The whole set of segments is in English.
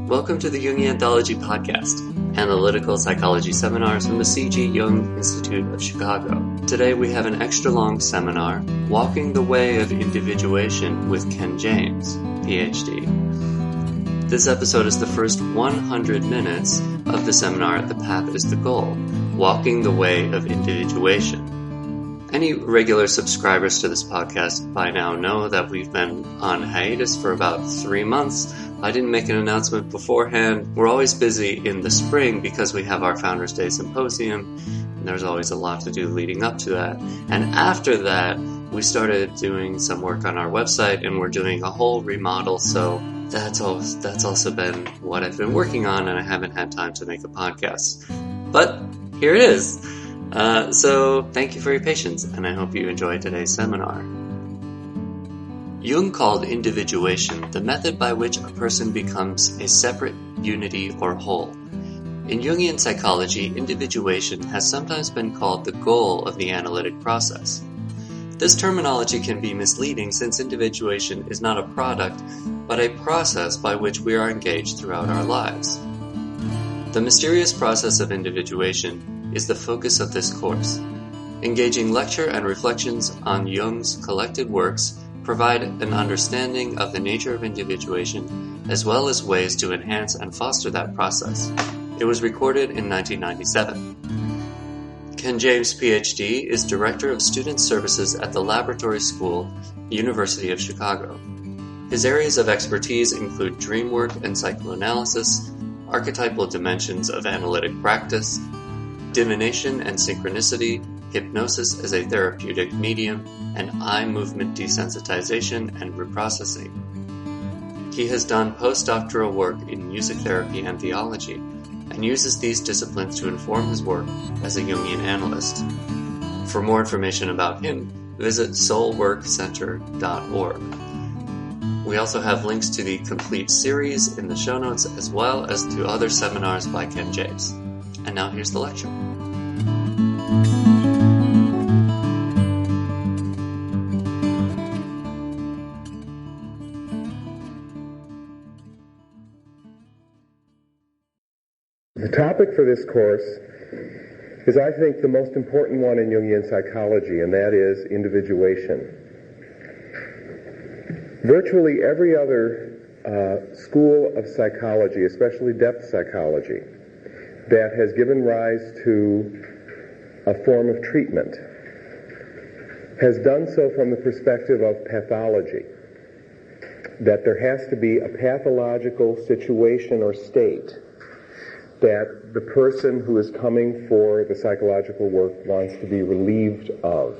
Welcome to the Jungian Anthology Podcast, analytical psychology seminars from the C.G. Jung Institute of Chicago. Today we have an extra-long seminar, Walking the Way of Individuation with Ken James, Ph.D. This episode is the first 100 minutes of the seminar The Path is the Goal, Walking the Way of Individuation. Any regular subscribers to this podcast by now know that we've been on hiatus for about 3 months. I didn't make an announcement beforehand. We're always busy in the spring because we have our Founders Day Symposium, and there's always a lot to do leading up to that. And after that, we started doing some work on our website, and we're doing a whole remodel, so that's also been what I've been working on, and I haven't had time to make a podcast. But here it is. So thank you for your patience, and I hope you enjoyed today's seminar. Jung called individuation the method by which a person becomes a separate unity or whole. In Jungian psychology, individuation has sometimes been called the goal of the analytic process. This terminology can be misleading since individuation is not a product, but a process by which we are engaged throughout our lives. The mysterious process of individuation is the focus of this course. Engaging lecture and reflections on Jung's collected works provide an understanding of the nature of individuation as well as ways to enhance and foster that process. It was recorded in 1997. Ken James, Ph.D., is Director of Student Services at the Laboratory School, University of Chicago. His areas of expertise include dream work and psychoanalysis, archetypal dimensions of analytic practice, divination and synchronicity, hypnosis as a therapeutic medium, and eye movement desensitization and reprocessing. He has done postdoctoral work in music therapy and theology, and uses these disciplines to inform his work as a Jungian analyst. For more information about him, visit soulworkcenter.org. We also have links to the complete series in the show notes as well as to other seminars by Ken James. And now here's the lecture. The topic for this course is, I think, the most important one in Jungian psychology, and that is individuation. Virtually every other school of psychology, especially depth psychology, that has given rise to a form of treatment has done so from the perspective of pathology, that there has to be a pathological situation or state that the person who is coming for the psychological work wants to be relieved of.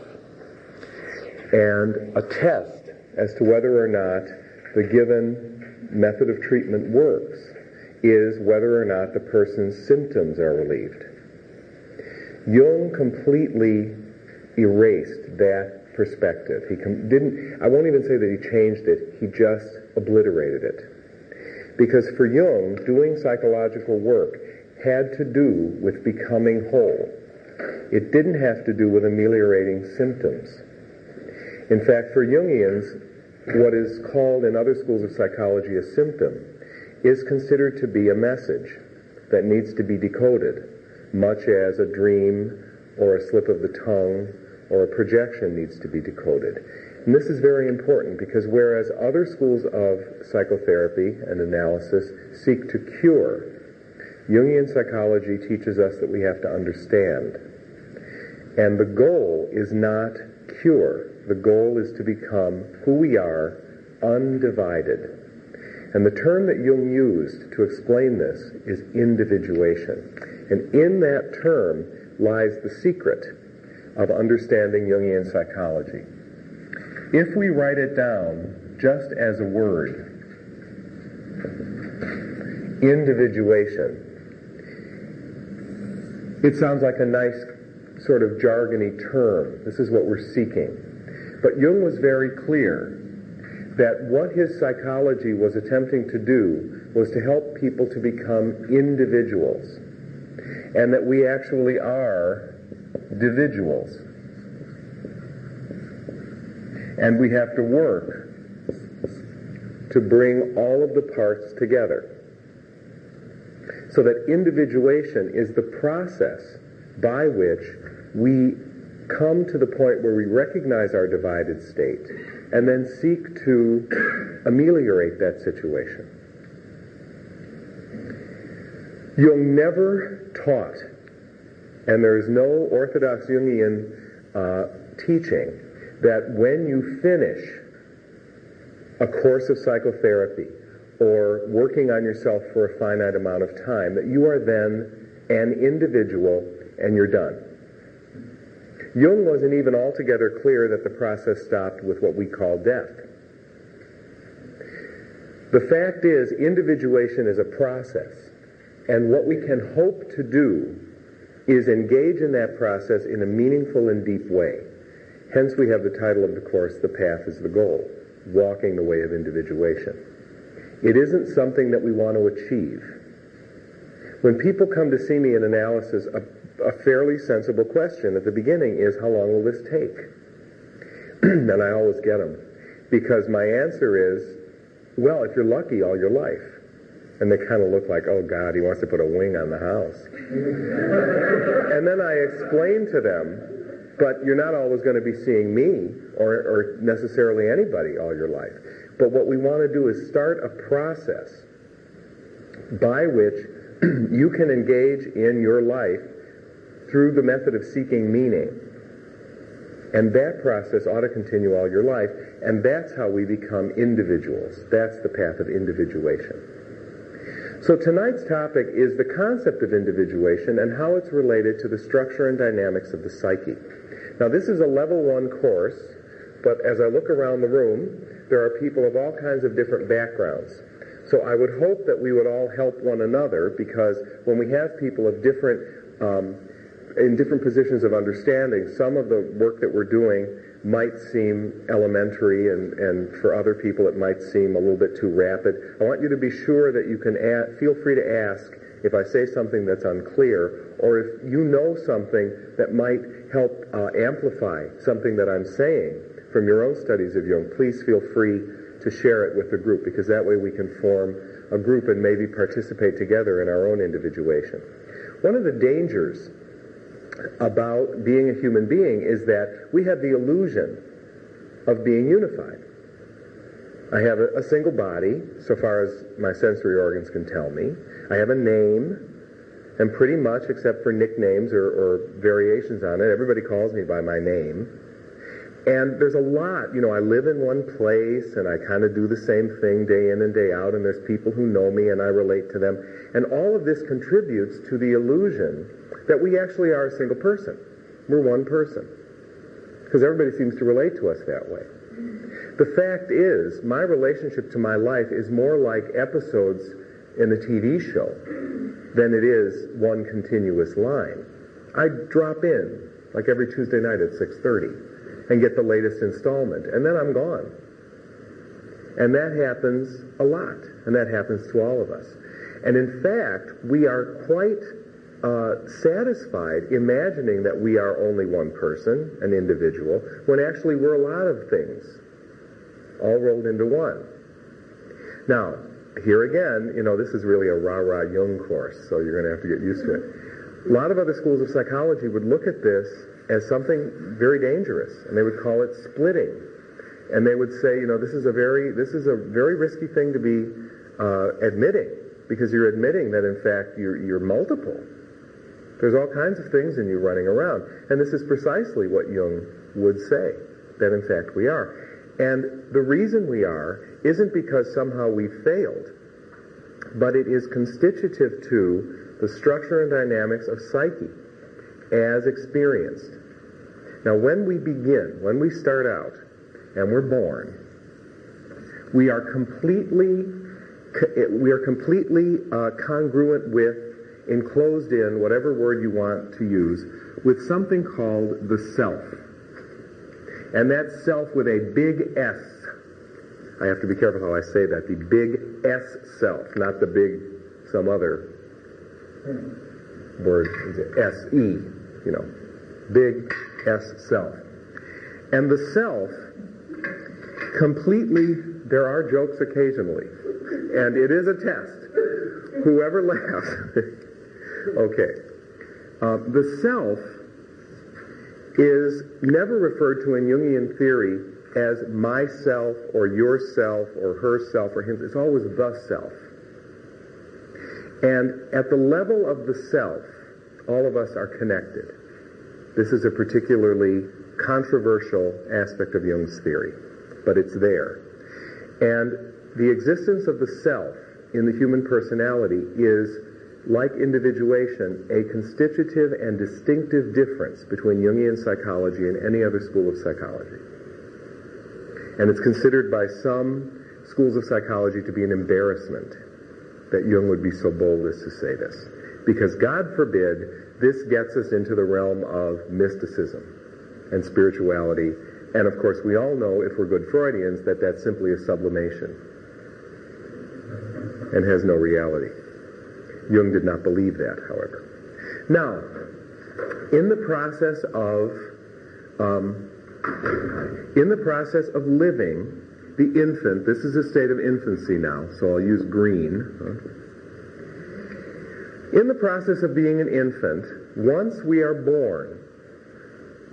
And a test as to whether or not the given method of treatment works is whether or not the person's symptoms are relieved. Jung completely erased that perspective. I won't even say that he changed it, he just obliterated it. Because for Jung, doing psychological work had to do with becoming whole. It didn't have to do with ameliorating symptoms. In fact, for Jungians, what is called in other schools of psychology a symptom is considered to be a message that needs to be decoded, much as a dream or a slip of the tongue or a projection needs to be decoded. And this is very important because whereas other schools of psychotherapy and analysis seek to cure, Jungian psychology teaches us that we have to understand. And the goal is not cure. The goal is to become who we are, undivided. And the term that Jung used to explain this is individuation. And in that term lies the secret of understanding Jungian psychology. If we write it down just as a word, individuation, it sounds like a nice sort of jargony term. This is what we're seeking. But Jung was very clear that what his psychology was attempting to do was to help people to become individuals, and that we actually are individuals. And we have to work to bring all of the parts together. So that individuation is the process by which we come to the point where we recognize our divided state and then seek to ameliorate that situation. Jung never taught, and there is no orthodox Jungian teaching, that when you finish a course of psychotherapy or working on yourself for a finite amount of time, that you are then an individual and you're done. Jung wasn't even altogether clear that the process stopped with what we call death. The fact is, individuation is a process, and what we can hope to do is engage in that process in a meaningful and deep way. Hence we have the title of the course, The Path is the Goal, Walking the Way of Individuation. It isn't something that we want to achieve. When people come to see me in analysis, a fairly sensible question at the beginning is, how long will this take? And I always get them. Because my answer is, well, if you're lucky, all your life. And they kind of look like, oh God, he wants to put a wing on the house. And then I explain to them, but you're not always going to be seeing me or necessarily anybody all your life. But what we want to do is start a process by which you can engage in your life through the method of seeking meaning. And that process ought to continue all your life, and that's how we become individuals. That's the path of individuation. So tonight's topic is the concept of individuation and how it's related to the structure and dynamics of the psyche. Now this is a level 1 course, but as I look around the room, there are people of all kinds of different backgrounds. So I would hope that we would all help one another, because when we have people of different in different positions of understanding, some of the work that we're doing might seem elementary, and for other people it might seem a little bit too rapid. I want you to be sure that you can feel free to ask if I say something that's unclear, or if you know something that might help amplify something that I'm saying from your own studies of Jung. Please feel free to share it with the group, because that way we can form a group and maybe participate together in our own individuation. One of the dangers about being a human being is that we have the illusion of being unified. I have a single body, so far as my sensory organs can tell me. I have a name, and pretty much, except for nicknames or variations on it, everybody calls me by my name. And there's a lot, I live in one place, and I kind of do the same thing day in and day out, and there's people who know me, and I relate to them. And all of this contributes to the illusion that we actually are a single person. We're one person. Because everybody seems to relate to us that way. The fact is, my relationship to my life is more like episodes in a TV show than it is one continuous line. I drop in, like every Tuesday night at 6:30. And get the latest installment, and then I'm gone. And that happens a lot, and that happens to all of us. And in fact, we are quite satisfied imagining that we are only one person, an individual, when actually we're a lot of things, all rolled into one. Now, here again, this is really a rah-rah Jung course, so you're going to have to get used to it. A lot of other schools of psychology would look at this as something very dangerous, and they would call it splitting. And they would say, this is a very risky thing to be admitting, because you're admitting that in fact you're multiple. There's all kinds of things in you running around. And this is precisely what Jung would say, that in fact we are. And the reason we are isn't because somehow we failed, but it is constitutive to the structure and dynamics of psyche as experienced. Now when we start out and we're born, we are completely congruent with, enclosed in, whatever word you want to use, with something called the self. And that self with a big S. I have to be careful how I say that. The big S self, not the big some other word, S-E, big S self. And the self completely, there are jokes occasionally, and it is a test, Whoever laughs. Okay. The self is never referred to in Jungian theory as myself or yourself or herself or him. It's always the self. And at the level of the self, all of us are connected. This is a particularly controversial aspect of Jung's theory, but it's there. And the existence of the self in the human personality is, like individuation, a constitutive and distinctive difference between Jungian psychology and any other school of psychology. And it's considered by some schools of psychology to be an embarrassment that Jung would be so bold as to say this. Because, God forbid, this gets us into the realm of mysticism and spirituality. And of course, we all know, if we're good Freudians, that that's simply a sublimation and has no reality. Jung did not believe that, however. Now, in the process of living, the infant, this is a state of infancy now, so I'll use green. In the process of being an infant, once we are born,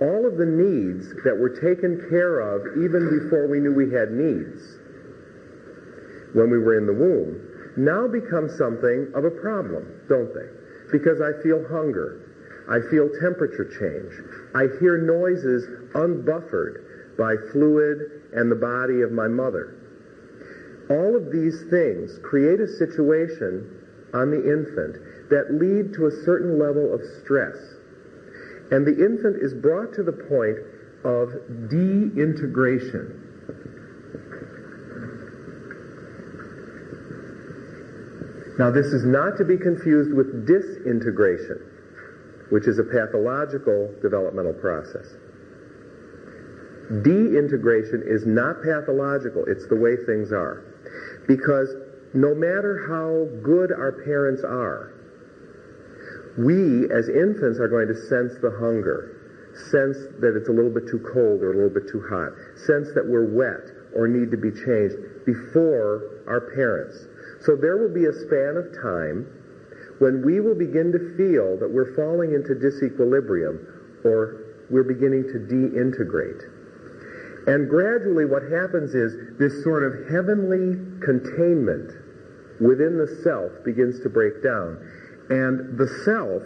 all of the needs that were taken care of even before we knew we had needs, when we were in the womb, now become something of a problem, don't they? Because I feel hunger. I feel temperature change. I hear noises unbuffered by fluid and the body of my mother. All of these things create a situation on the infant that lead to a certain level of stress. And the infant is brought to the point of de-integration. Now, this is not to be confused with disintegration, which is a pathological developmental process. De-integration is not pathological. It's the way things are. Because no matter how good our parents are, we, as infants, are going to sense the hunger, sense that it's a little bit too cold or a little bit too hot, sense that we're wet or need to be changed before our parents. So there will be a span of time when we will begin to feel that we're falling into disequilibrium or we're beginning to de-integrate. And gradually what happens is this sort of heavenly containment within the self begins to break down. And the self,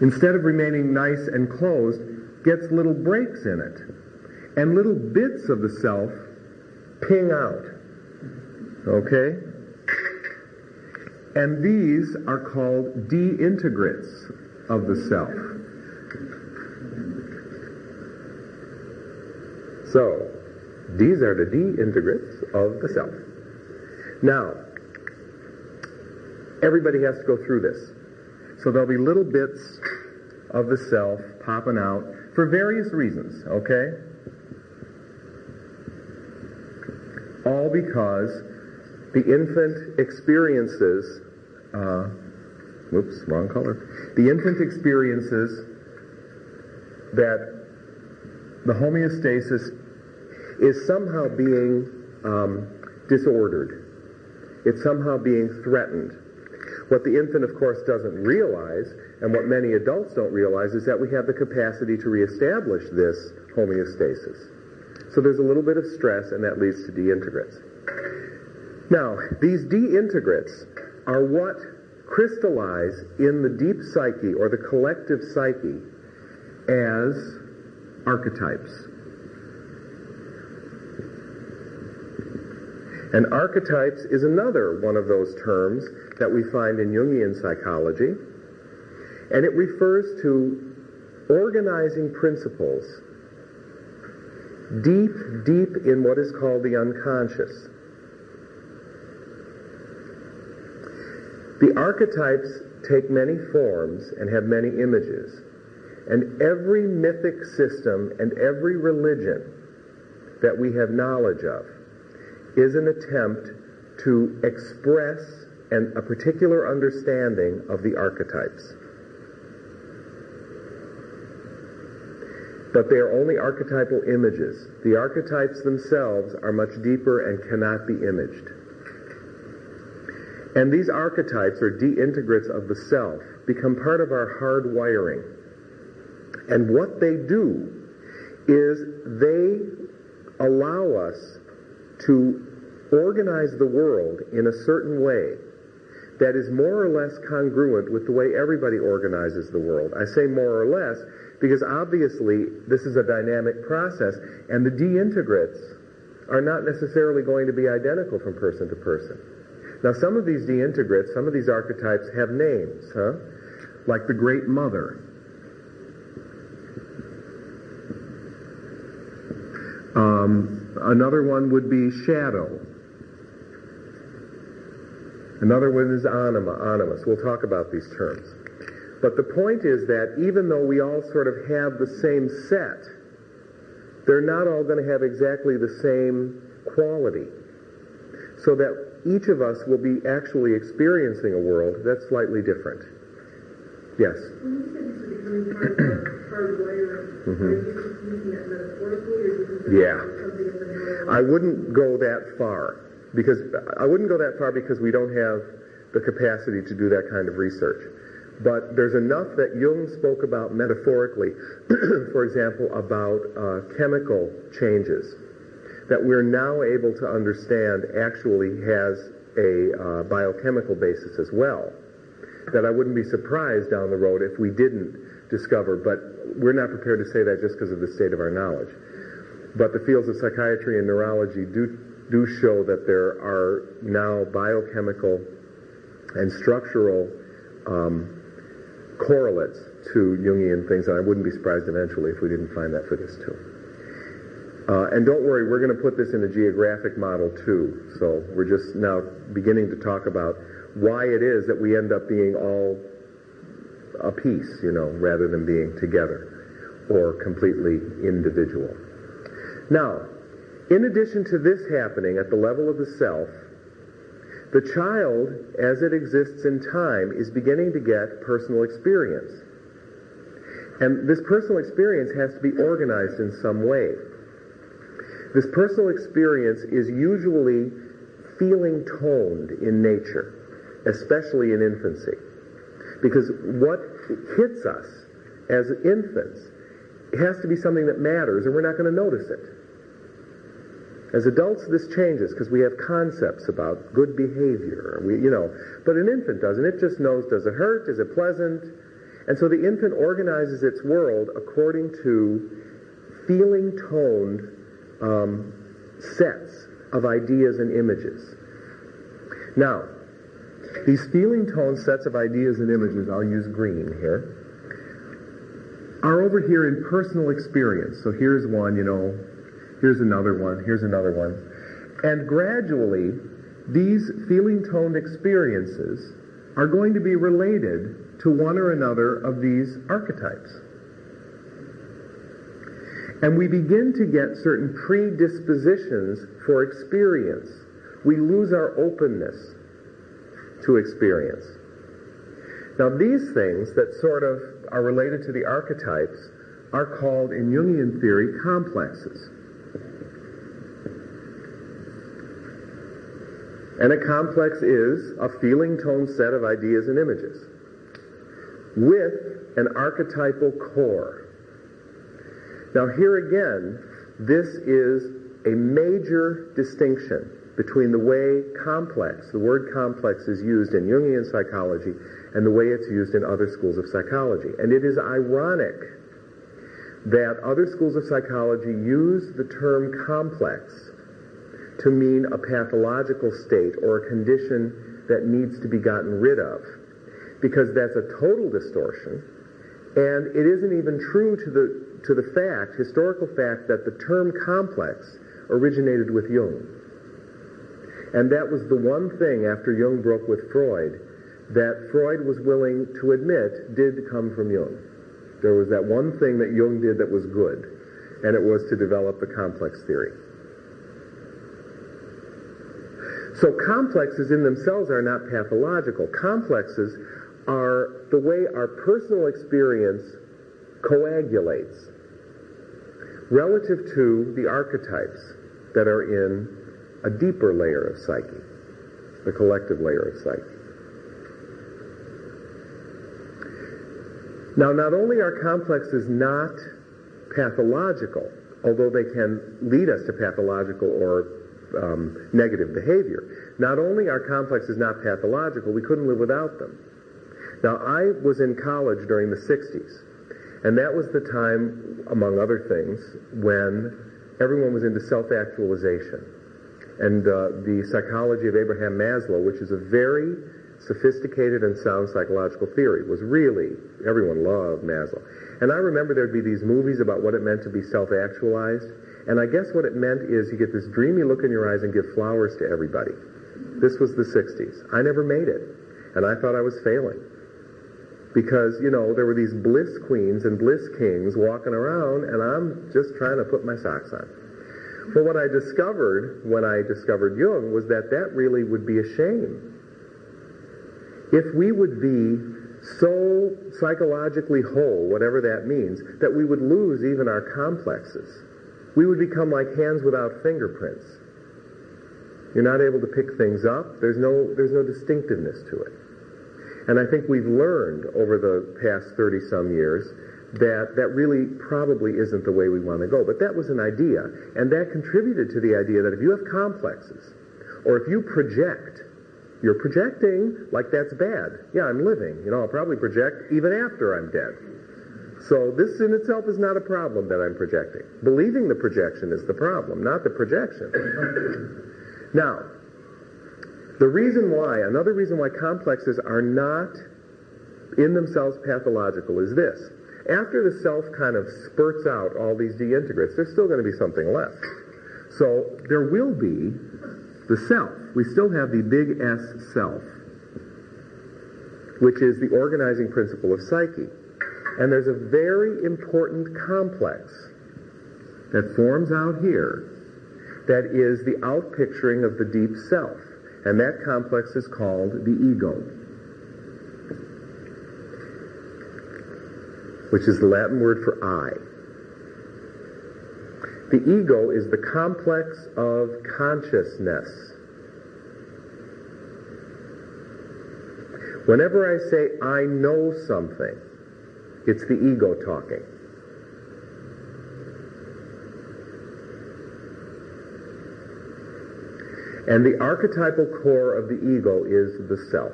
instead of remaining nice and closed, gets little breaks in it. And little bits of the self ping out. Okay? And these are called de-integrates of the self. So, these are the de-integrates of the self. Now, everybody has to go through this. So there'll be little bits of the self popping out for various reasons, okay? All because the infant experiences, wrong color. The infant experiences that the homeostasis is somehow being disordered. It's somehow being threatened. What the infant, of course, doesn't realize, and what many adults don't realize, is that we have the capacity to reestablish this homeostasis. So there's a little bit of stress, and that leads to de-integrates. Now, these de-integrates are what crystallize in the deep psyche, or the collective psyche, as archetypes. And archetypes is another one of those terms that we find in Jungian psychology, and it refers to organizing principles deep in what is called the unconscious. The archetypes take many forms and have many images, and every mythic system and every religion that we have knowledge of is an attempt to express a particular understanding of the archetypes. but they are only archetypal images. The archetypes themselves are much deeper and cannot be imaged. And these archetypes, or deintegrates of the self, become part of our hard wiring. And what they do is they allow us to organize the world in a certain way that is more or less congruent with the way everybody organizes the world. I say more or less because obviously this is a dynamic process, and the deintegrates are not necessarily going to be identical from person to person. Now, some of these deintegrates, some of these archetypes have names, like the Great Mother. Another one would be Shadow. Another one is Animus. We'll talk about these terms. But the point is that even though we all sort of have the same set, they're not all going to have exactly the same quality. So that each of us will be actually experiencing a world that's slightly different. Yes? When you said this is becoming part of our hardwiring, are you just using that metaphorically, or is it something of the neural? I wouldn't go that far. Because we don't have the capacity to do that kind of research. But there's enough that Jung spoke about metaphorically, for example, about chemical changes, that we're now able to understand actually has a biochemical basis as well, that I wouldn't be surprised down the road if we didn't discover, but we're not prepared to say that just because of the state of our knowledge. But the fields of psychiatry and neurology do show that there are now biochemical and structural correlates to Jungian things, and I wouldn't be surprised eventually if we didn't find that for this too. And don't worry, we're going to put this in a geographic model too, so we're just now beginning to talk about why it is that we end up being all a piece, rather than being together or completely individual. Now, in addition to this happening at the level of the self, the child, as it exists in time, is beginning to get personal experience. And this personal experience has to be organized in some way. This personal experience is usually feeling toned in nature, especially in infancy. Because what hits us as infants has to be something that matters, and we're not going to notice it. As adults, this changes because we have concepts about good behavior. But an infant doesn't. It just knows, does it hurt? Is it pleasant? And so the infant organizes its world according to feeling toned sets of ideas and images. Now, these feeling toned sets of ideas and images, I'll use green here, are over here in personal experience. So here's one, here's another one, here's another one. And gradually, these feeling-toned experiences are going to be related to one or another of these archetypes. And we begin to get certain predispositions for experience. We lose our openness to experience. Now, these things that sort of are related to the archetypes are called, in Jungian theory, complexes. And a complex is a feeling-toned set of ideas and images with an archetypal core. Now here again, this is a major distinction between the way complex, the word complex, is used in Jungian psychology and the way it's used in other schools of psychology. And it is ironic that other schools of psychology use the term complex to mean a pathological state or a condition that needs to be gotten rid of, because that's a total distortion, and it isn't even true to the fact, historical fact, that the term complex originated with Jung. And that was the one thing after Jung broke with Freud that Freud was willing to admit did come from Jung. There was that one thing that Jung did that was good, and it was to develop the complex theory. So complexes in themselves are not pathological. Complexes are the way our personal experience coagulates relative to the archetypes that are in a deeper layer of psyche, the collective layer of psyche. Now, not only are complexes not pathological, although they can lead us to pathological or negative behavior, not only are complexes not pathological, we couldn't live without them. Now, I was in college during the 60s, and that was the time, among other things, when everyone was into self-actualization. And the psychology of Abraham Maslow, which is a very sophisticated and sound psychological theory, was really, everyone loved Maslow. And I remember there'd be these movies about what it meant to be self-actualized, and I guess what it meant is you get this dreamy look in your eyes and give flowers to everybody. This was the 60s. I never made it, and I thought I was failing. Because, you know, there were these bliss queens and bliss kings walking around, and I'm just trying to put my socks on. Well, what I discovered when I discovered Jung was that that really would be a shame. If we would be so psychologically whole, whatever that means, that we would lose even our complexes. We would become like hands without fingerprints. You're not able to pick things up. There's no distinctiveness to it. And I think we've learned over the past 30-some years that that really probably isn't the way we want to go. But that was an idea, and that contributed to the idea that if you have complexes, or if you project, you're projecting like that's bad. Yeah, I'm living. You know, I'll probably project even after I'm dead. So this in itself is not a problem that I'm projecting. Believing the projection is the problem, not the projection. Now, another reason why complexes are not in themselves pathological is this. After the self kind of spurts out all these deintegrates, there's still going to be something left. So there will be the self. We still have the big S self, which is the organizing principle of psyche. And there's a very important complex that forms out here that is the outpicturing of the deep self. And that complex is called the ego, which is the Latin word for I. The ego is the complex of consciousness. Whenever I say I know something, it's the ego talking. And the archetypal core of the ego is the self.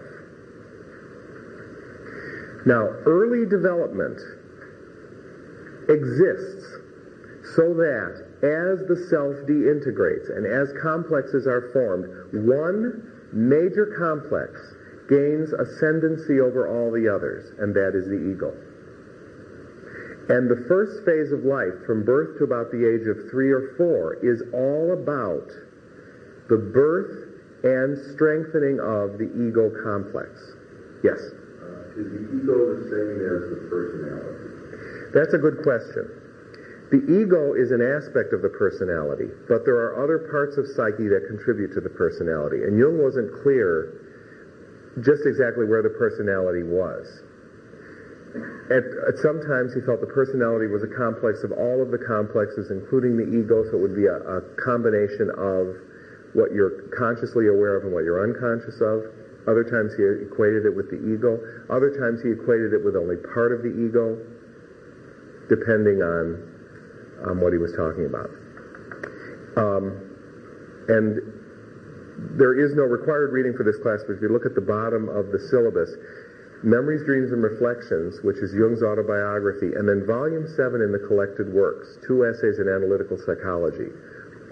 Now, early development exists so that as the self deintegrates and as complexes are formed, one major complex gains ascendancy over all the others, and that is the ego. And the first phase of life, from birth to about the age of 3 or 4, is all about the birth and strengthening of the ego complex. Yes? Is the ego the same as the personality? That's a good question. The ego is an aspect of the personality, but there are other parts of psyche that contribute to the personality. And Jung wasn't clear just exactly where the personality was. At sometimes he felt the personality was a complex of all of the complexes, including the ego, so it would be a combination of what you're consciously aware of and what you're unconscious of. Other times he equated it with the ego. Other times he equated it with only part of the ego, depending on what he was talking about. And there is no required reading for this class, but if you look at the bottom of the syllabus, Memories, Dreams, and Reflections, which is Jung's autobiography, and then Volume 7 in the Collected Works, 2 essays in analytical psychology,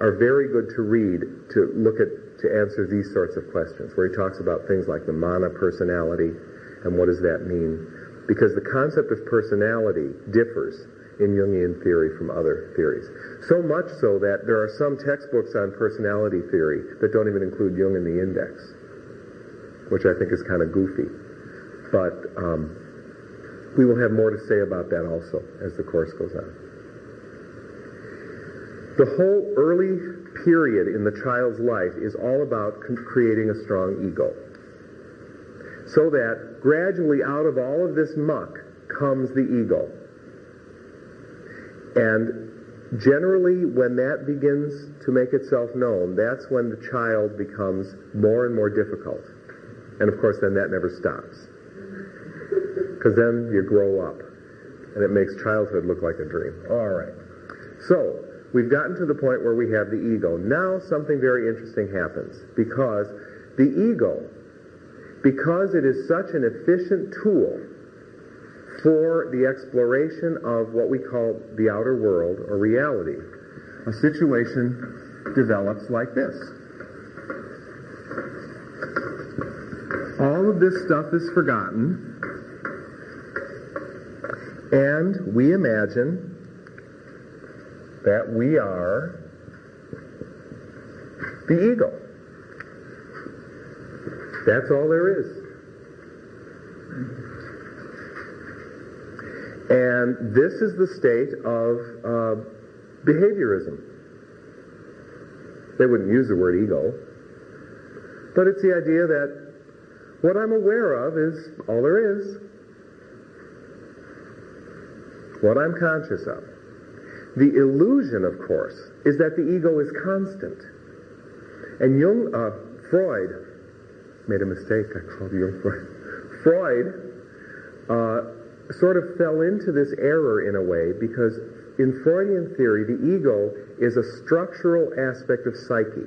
are very good to read to answer these sorts of questions, where he talks about things like the mana personality and what does that mean. Because the concept of personality differs in Jungian theory from other theories. So much so that there are some textbooks on personality theory that don't even include Jung in the index, which I think is kind of goofy. But we will have more to say about that also as the course goes on. The whole early period in the child's life is all about creating a strong ego. So that gradually out of all of this muck comes the ego. And Generally, when that begins to make itself known, that's when the child becomes more and more difficult. And of course, then that never stops. Because then you grow up, and it makes childhood look like a dream. All right. So, we've gotten to the point where we have the ego. Now something very interesting happens, because the ego, because it is such an efficient tool for the exploration of what we call the outer world or reality, a situation develops like this. All of this stuff is forgotten, and we imagine that we are the ego. That's all there is. And this is the state of behaviorism. They wouldn't use the word ego, but it's the idea that what I'm aware of is all there is. What I'm conscious of. The illusion, of course, is that the ego is constant. And Freud made a mistake. I called Jung Freud. Freud sort of fell into this error in a way, because in Freudian theory, the ego is a structural aspect of psyche.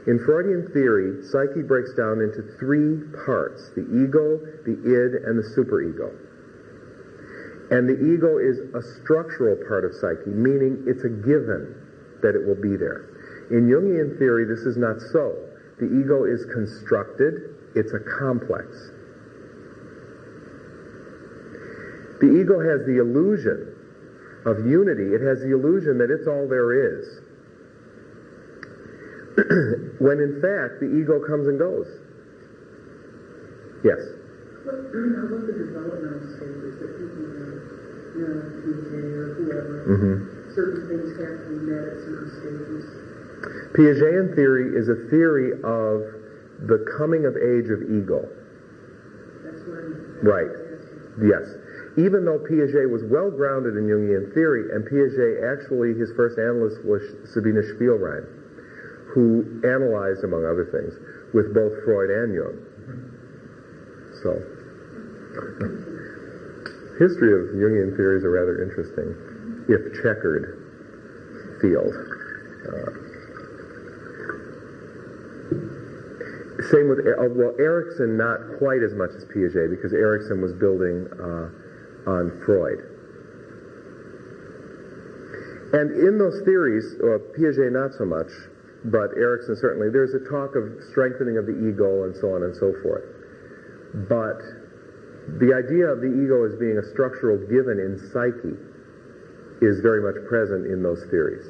In Freudian theory, psyche breaks down into three parts: the ego, the id, and the superego. And the ego is a structural part of psyche, meaning it's a given that it will be there. In Jungian theory, this is not so. The ego is constructed. It's a complex. The ego has the illusion of unity. It has the illusion that it's all there is. When in fact, the ego comes and goes. Yes? What the developmental stages that people have, Piaget or whoever, certain things have to be met at certain stages? Piagetian theory is a theory of the coming of age of ego. That's what I'm Right. asking. Yes. Even though Piaget was well grounded in Jungian theory, and Piaget actually, his first analyst was Sabine Spielrein, who analyzed, among other things, with both Freud and Jung. So, history of Jungian theory is a rather interesting, if checkered, field. Same with, Erikson, not quite as much as Piaget, because Erikson was building on Freud. And in those theories, Piaget not so much, but Erikson certainly, there's a talk of strengthening of the ego and so on and so forth. But the idea of the ego as being a structural given in psyche is very much present in those theories.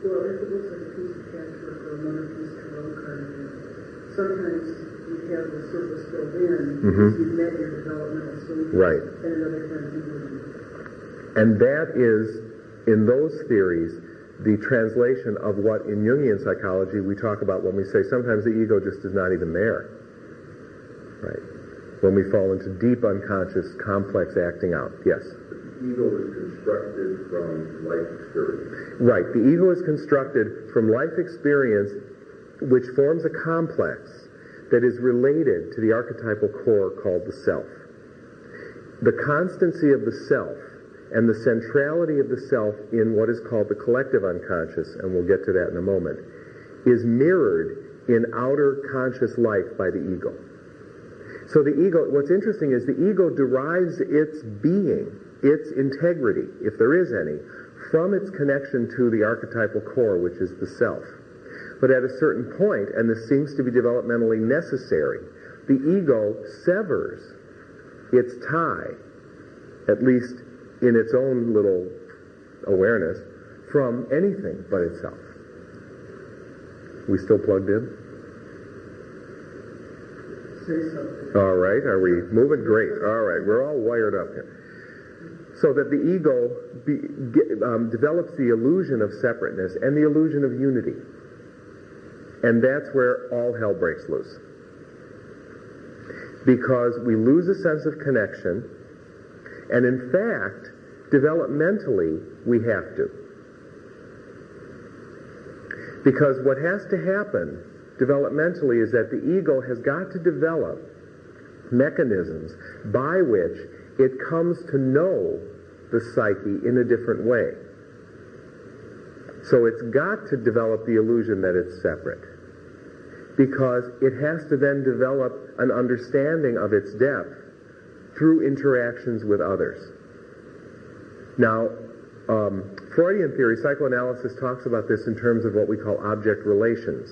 Well, if it looks like a piece of patchwork or another piece of road carving, sometimes you have the surface filled in because you've met your developmental stages. Right. And another time you wouldn't. And that is, in those theories, the translation of what in Jungian psychology we talk about when we say sometimes the ego just is not even there. Right. When we fall into deep unconscious, complex acting out. Yes? The ego is constructed from life experience. Right. The ego is constructed from life experience, which forms a complex that is related to the archetypal core called the self. The constancy of the self and the centrality of the self in what is called the collective unconscious, and we'll get to that in a moment, is mirrored in outer conscious life by the ego. So the ego, what's interesting is the ego derives its being, its integrity, if there is any, from its connection to the archetypal core, which is the self. But at a certain point, and this seems to be developmentally necessary, the ego severs its tie, at least in its own little awareness, from anything but itself. We still plugged in? Say something. All right, are we moving? Great. All right, we're all wired up here. So that the ego develops the illusion of separateness and the illusion of unity. And that's where all hell breaks loose. Because we lose a sense of connection, and in fact, developmentally, we have to. Because what has to happen developmentally is that the ego has got to develop mechanisms by which it comes to know the psyche in a different way. So it's got to develop the illusion that it's separate, because it has to then develop an understanding of its depth through interactions with others. Now, Freudian theory, psychoanalysis, talks about this in terms of what we call object relations.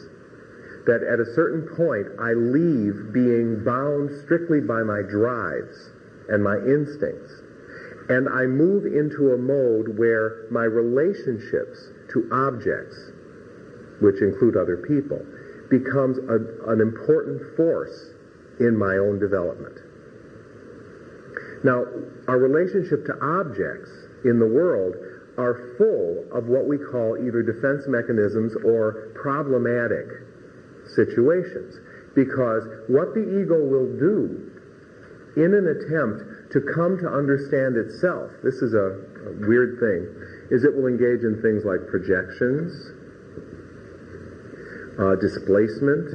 That at a certain point, I leave being bound strictly by my drives and my instincts, and I move into a mode where my relationships to objects, which include other people, becomes an important force in my own development. Now, our relationship to objects in the world are full of what we call either defense mechanisms or problematic situations, because what the ego will do in an attempt to come to understand itself, this is a weird thing, is it will engage in things like projections, displacement.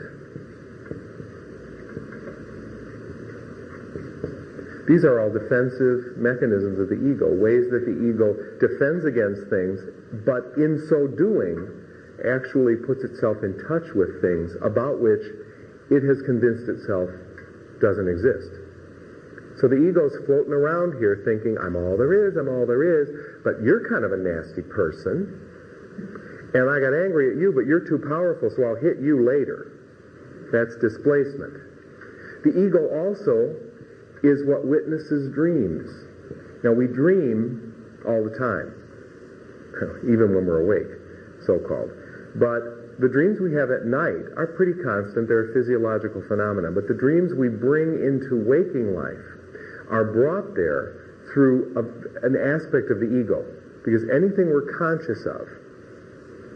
These are all defensive mechanisms of the ego, ways that the ego defends against things, but in so doing actually puts itself in touch with things about which it has convinced itself doesn't exist. So the ego's floating around here thinking, I'm all there is, but you're kind of a nasty person, and I got angry at you, but you're too powerful, so I'll hit you later. That's displacement. The ego also is what witnesses dreams. Now, we dream all the time, even when we're awake, so-called. But the dreams we have at night are pretty constant. They're a physiological phenomenon. But the dreams we bring into waking life are brought there through an aspect of the ego. Because anything we're conscious of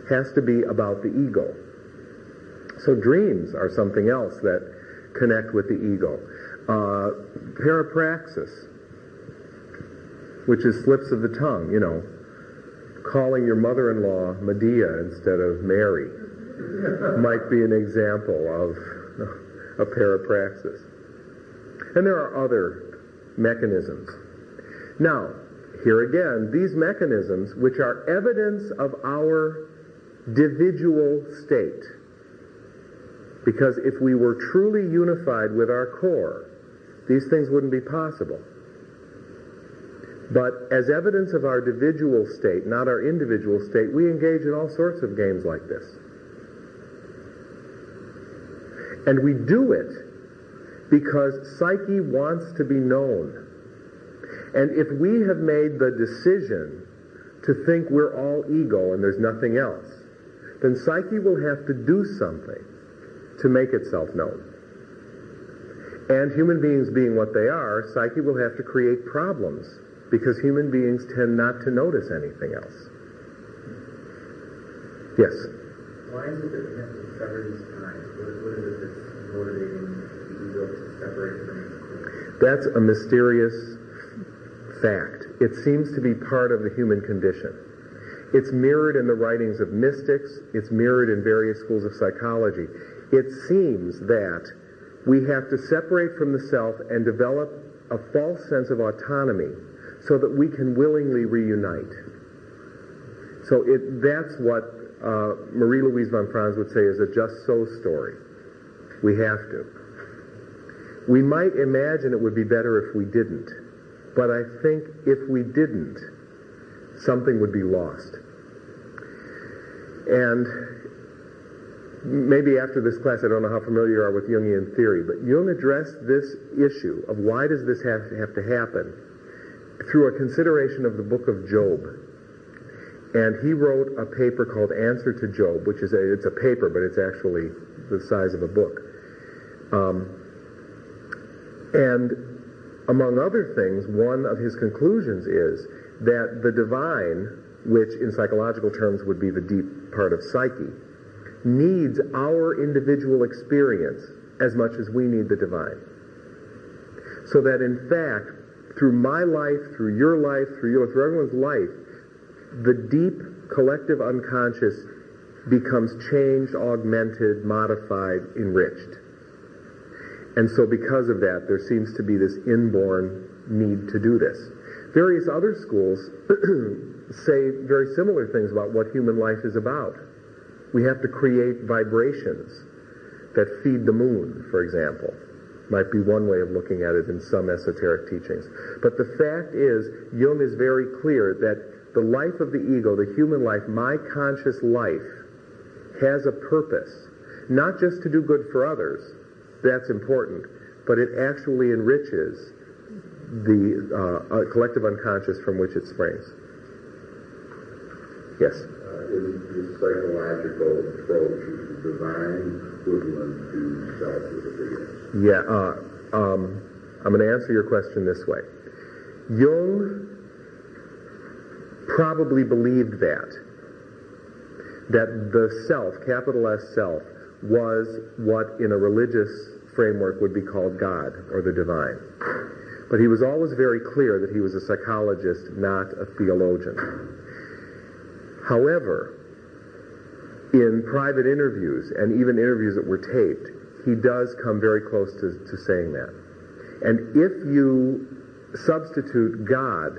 has to be about the ego. So dreams are something else that connect with the ego. Parapraxis, which is slips of the tongue, calling your mother-in-law Medea instead of Mary, might be an example of a parapraxis. And there are other mechanisms. Now, here again, these mechanisms, which are evidence of our individual state, because if we were truly unified with our core, these things wouldn't be possible. But as evidence of our individual state, not our individual state, we engage in all sorts of games like this. And we do it because psyche wants to be known. And if we have made the decision to think we're all ego and there's nothing else, then psyche will have to do something to make itself known. And human beings being what they are, psyche will have to create problems, because human beings tend not to notice anything else. Yes? Why is it that we have to discover these times? What is it that's motivating the ego to separate from its core? That's a mysterious fact. It seems to be part of the human condition. It's mirrored in the writings of mystics. It's mirrored in various schools of psychology. It seems that we have to separate from the self and develop a false sense of autonomy so that we can willingly reunite. So that's what Marie-Louise von Franz would say is a just so story. We have to. We might imagine it would be better if we didn't, but I think if we didn't, something would be lost. And maybe after this class, I don't know how familiar you are with Jungian theory, but Jung addressed this issue of why does this have to happen through a consideration of the book of Job. And he wrote a paper called Answer to Job, which is it's a paper, but it's actually the size of a book. And among other things, one of his conclusions is that the divine, which in psychological terms would be the deep part of psyche, needs our individual experience as much as we need the divine. So that in fact, through my life, through your life, through everyone's life, the deep collective unconscious becomes changed, augmented, modified, enriched. And so because of that, there seems to be this inborn need to do this. Various other schools say very similar things about what human life is about. We have to create vibrations that feed the moon, for example. Might be one way of looking at it in some esoteric teachings. But the fact is, Jung is very clear that the life of the ego, the human life, my conscious life, has a purpose. Not just to do good for others, that's important, but it actually enriches the collective unconscious from which it springs. Yes? In the psychological approach, is the divine equivalent to self-reliance? Yeah, I'm going to answer your question this way. Jung probably believed that the self, capital S self, was what in a religious framework would be called God or the divine. But he was always very clear that he was a psychologist, not a theologian. However, in private interviews, and even interviews that were taped, he does come very close to saying that. And if you substitute God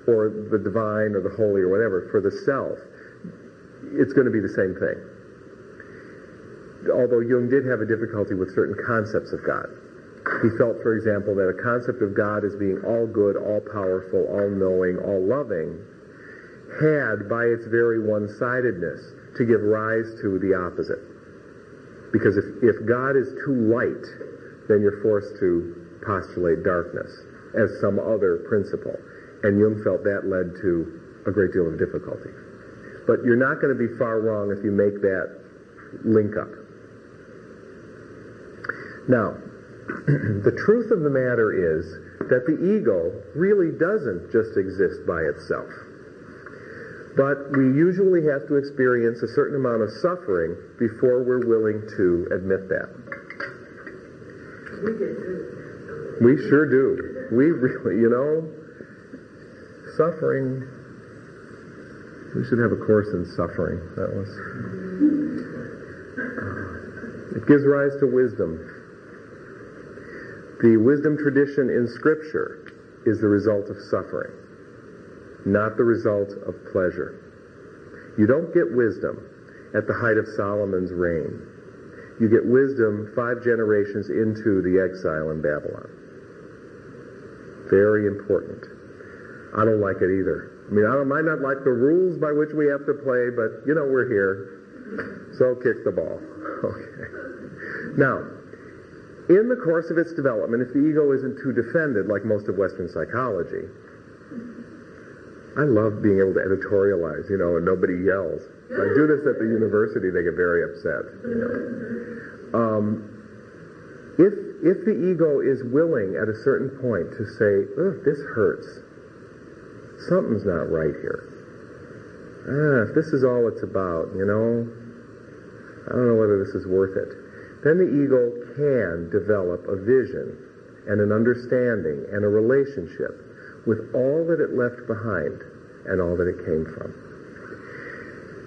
or the divine or the holy or whatever for the self, it's going to be the same thing. Although Jung did have a difficulty with certain concepts of God. He felt, for example, that a concept of God as being all good, all powerful, all knowing, all loving, had, by its very one-sidedness, to give rise to the opposite. Because if God is too light, then you're forced to postulate darkness as some other principle. And Jung felt that led to a great deal of difficulty. But you're not going to be far wrong if you make that link up. Now, the truth of the matter is that the ego really doesn't just exist by itself. But we usually have to experience a certain amount of suffering before we're willing to admit that. We sure do. We really, suffering. We should have a course in suffering. It gives rise to wisdom. The wisdom tradition in Scripture is the result of suffering, not the result of pleasure. You don't get wisdom at the height of Solomon's reign. You get wisdom 5 generations into the exile in Babylon. Very important. I don't like it either. I mean, I might not like the rules by which we have to play, but, we're here. So kick the ball. Okay. Now, in the course of its development, if the ego isn't too defended, like most of Western psychology, I love being able to editorialize, and nobody yells. If I do this at the university, they get very upset. If the ego is willing at a certain point to say, "Ugh, this hurts. Something's not right here. If this is all it's about, I don't know whether this is worth it." Then the ego can develop a vision and an understanding and a relationship with all that it left behind and all that it came from.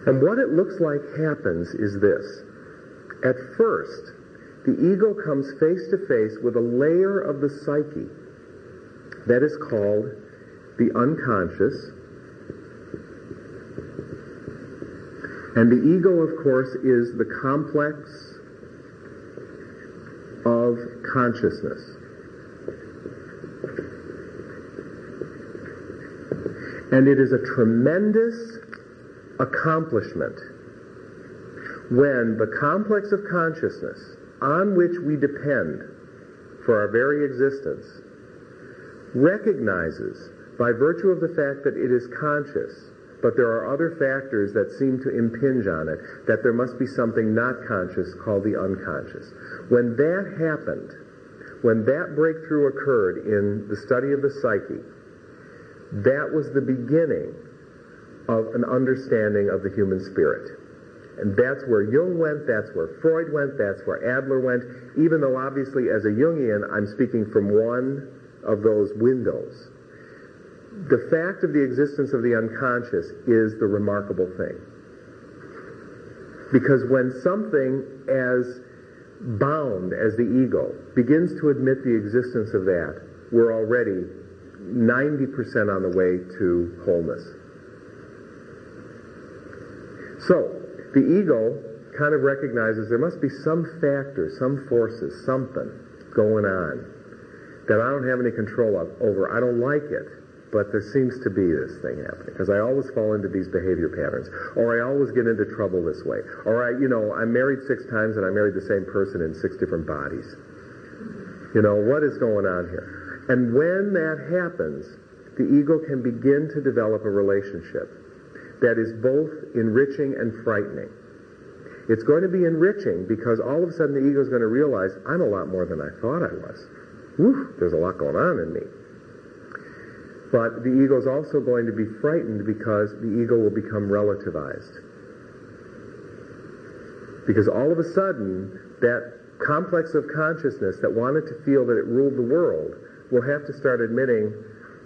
And what it looks like happens is this. At first, the ego comes face to face with a layer of the psyche that is called the unconscious. And the ego, of course, is the complex of consciousness. And it is a tremendous accomplishment when the complex of consciousness on which we depend for our very existence recognizes, by virtue of the fact that it is conscious, but there are other factors that seem to impinge on it, that there must be something not conscious called the unconscious. When that happened, when that breakthrough occurred in the study of the psyche, that was the beginning of an understanding of the human spirit. And that's where Jung went, that's where Freud went, that's where Adler went, even though obviously as a Jungian I'm speaking from one of those windows. The fact of the existence of the unconscious is the remarkable thing. Because when something as bound as the ego begins to admit the existence of that, we're already 90% on the way to wholeness. So, the ego kind of recognizes there must be some factor, some forces, something going on that I don't have any control over. I don't like it, but there seems to be this thing happening because I always fall into these behavior patterns, or I always get into trouble this way, or I'm married 6 times and I married the same person in 6 different bodies. What is going on here? And when that happens, the ego can begin to develop a relationship that is both enriching and frightening. It's going to be enriching because all of a sudden the ego is going to realize, I'm a lot more than I thought I was. Whew, there's a lot going on in me. But the ego is also going to be frightened because the ego will become relativized. Because all of a sudden, that complex of consciousness that wanted to feel that it ruled the world will have to start admitting,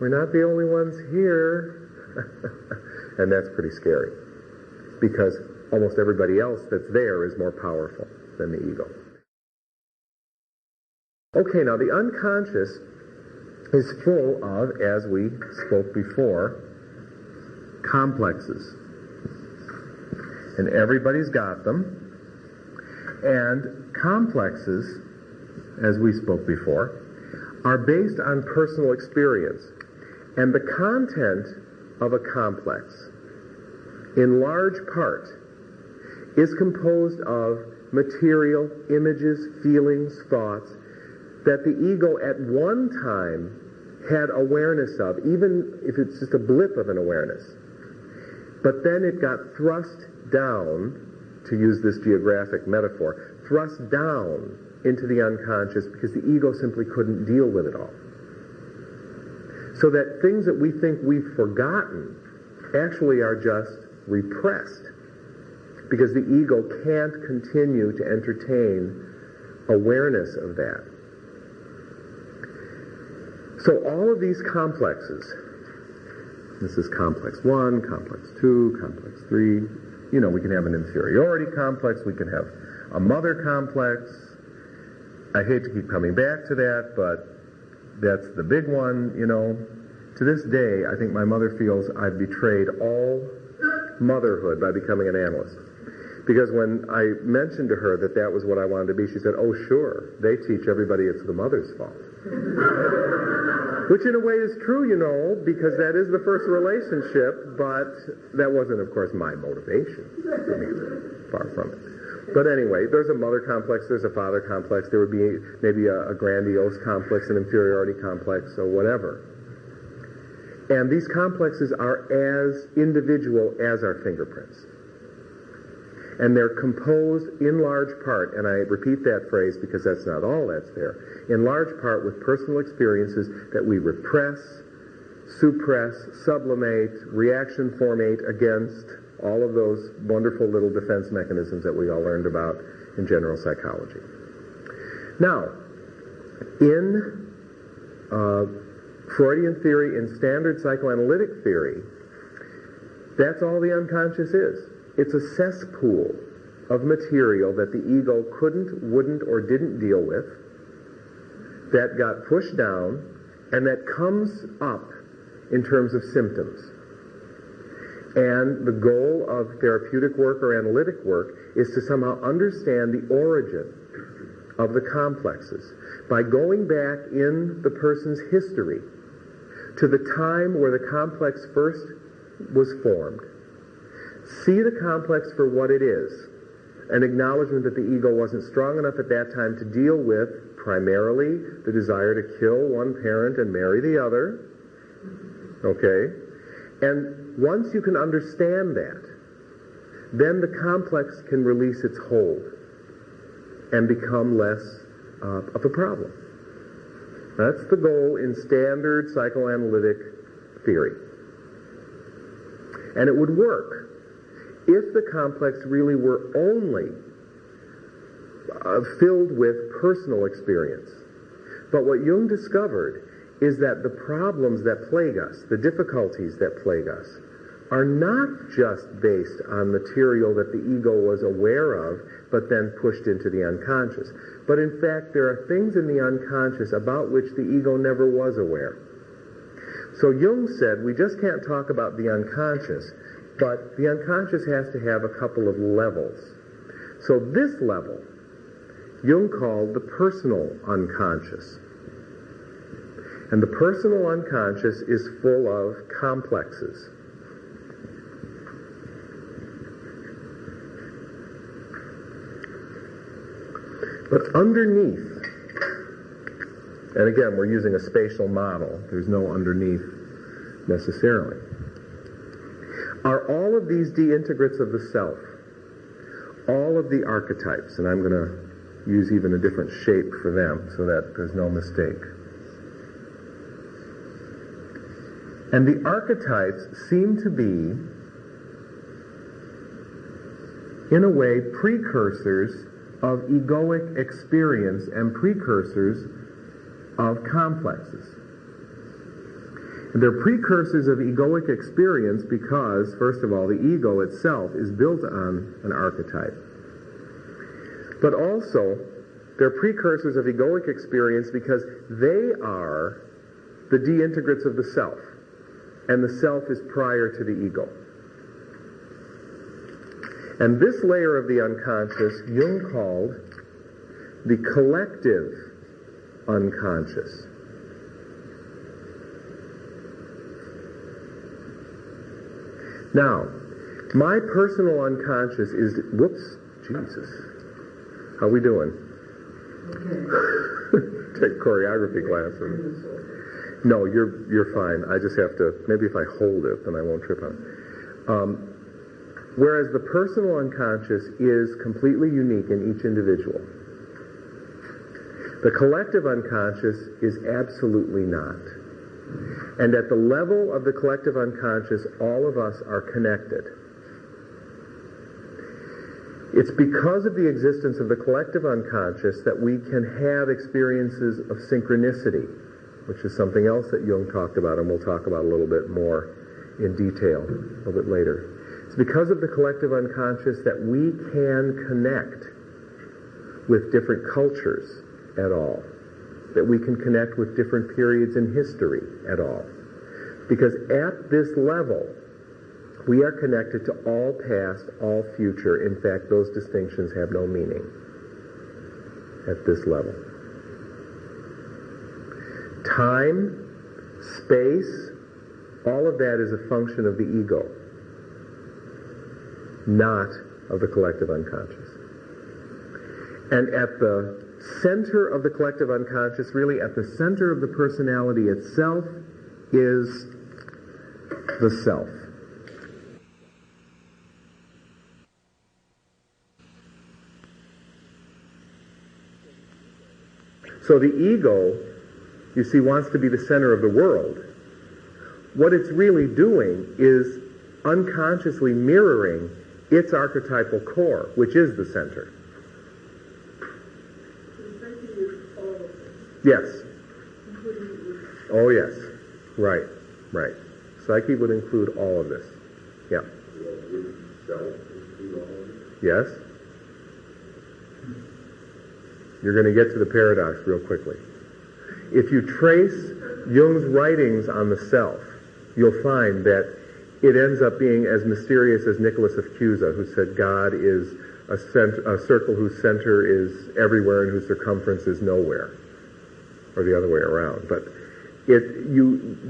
we're not the only ones here. And that's pretty scary. Because almost everybody else that's there is more powerful than the ego. Okay, now the unconscious is full of, as we spoke before, complexes. And everybody's got them. And complexes, as we spoke before, are based on personal experience. And the content of a complex, in large part, is composed of material, images, feelings, thoughts, that the ego at one time had awareness of, even if it's just a blip of an awareness. But then it got thrust down, to use this geographic metaphor, thrust down into the unconscious because the ego simply couldn't deal with it all. So that things that we think we've forgotten actually are just repressed because the ego can't continue to entertain awareness of that. So all of these complexes, this is complex 1, complex 2, complex 3, we can have an inferiority complex, we can have a mother complex. I hate to keep coming back to that, but that's the big one, To this day, I think my mother feels I've betrayed all motherhood by becoming an analyst. Because when I mentioned to her that that was what I wanted to be, she said, oh, sure, they teach everybody it's the mother's fault. Which in a way is true, because that is the first relationship, but that wasn't, of course, my motivation. I mean, far from it. But anyway, there's a mother complex, there's a father complex, there would be maybe a grandiose complex, an inferiority complex, or whatever. And these complexes are as individual as our fingerprints. And they're composed in large part, and I repeat that phrase because that's not all that's there, in large part with personal experiences that we repress, suppress, sublimate, reaction formate against, all of those wonderful little defense mechanisms that we all learned about in general psychology. Now, in Freudian theory, in standard psychoanalytic theory, that's all the unconscious is. It's a cesspool of material that the ego couldn't, wouldn't, or didn't deal with, that got pushed down, and that comes up in terms of symptoms. And the goal of therapeutic work or analytic work is to somehow understand the origin of the complexes by going back in the person's history to the time where the complex first was formed. See the complex for what it is, an acknowledgement that the ego wasn't strong enough at that time to deal with primarily the desire to kill one parent and marry the other. Okay? And once you can understand that, then the complex can release its hold and become less of a problem. That's the goal in standard psychoanalytic theory. And it would work if the complex really were only filled with personal experience. But what Jung discovered is that the problems that plague us, the difficulties that plague us, are not just based on material that the ego was aware of, but then pushed into the unconscious. But in fact, there are things in the unconscious about which the ego never was aware. So Jung said, we just can't talk about the unconscious, but the unconscious has to have a couple of levels. So this level, Jung called the personal unconscious. And the personal unconscious is full of complexes. But underneath, and again, we're using a spatial model, there's no underneath necessarily, are all of these de-integrates of the self, all of the archetypes, and I'm going to use even a different shape for them so that there's no mistake. And the archetypes seem to be, in a way, precursors of egoic experience and precursors of complexes. And they're precursors of egoic experience because, first of all, the ego itself is built on an archetype. But also, they're precursors of egoic experience because they are the de-integrates of the self. And the self is prior to the ego. And this layer of the unconscious, Jung called the collective unconscious. Now, my personal unconscious is, whoops, Jesus. How we doing? Take choreography classes. No, you're fine. I just have to, maybe if I hold it, then I won't trip on it. Whereas the personal unconscious is completely unique in each individual. The collective unconscious is absolutely not. And at the level of the collective unconscious, all of us are connected. It's because of the existence of the collective unconscious that we can have experiences of synchronicity, which is something else that Jung talked about, and we'll talk about a little bit more in detail a little bit later. It's because of the collective unconscious that we can connect with different cultures at all, that we can connect with different periods in history at all. Because at this level, we are connected to all past, all future. In fact, those distinctions have no meaning at this level. Time, space, all of that is a function of the ego, not of the collective unconscious. And at the center of the collective unconscious, really at the center of the personality itself, is the self. So the ego, you see, wants to be the center of the world. What it's really doing is unconsciously mirroring its archetypal core, which is the center. Yes. Oh, yes. Right. Right. Psyche would include all of this. Yeah. Yes. You're going to get to the paradox real quickly. If you trace Jung's writings on the self, you'll find that it ends up being as mysterious as Nicholas of Cusa, who said God is a circle whose center is everywhere and whose circumference is nowhere, or the other way around. But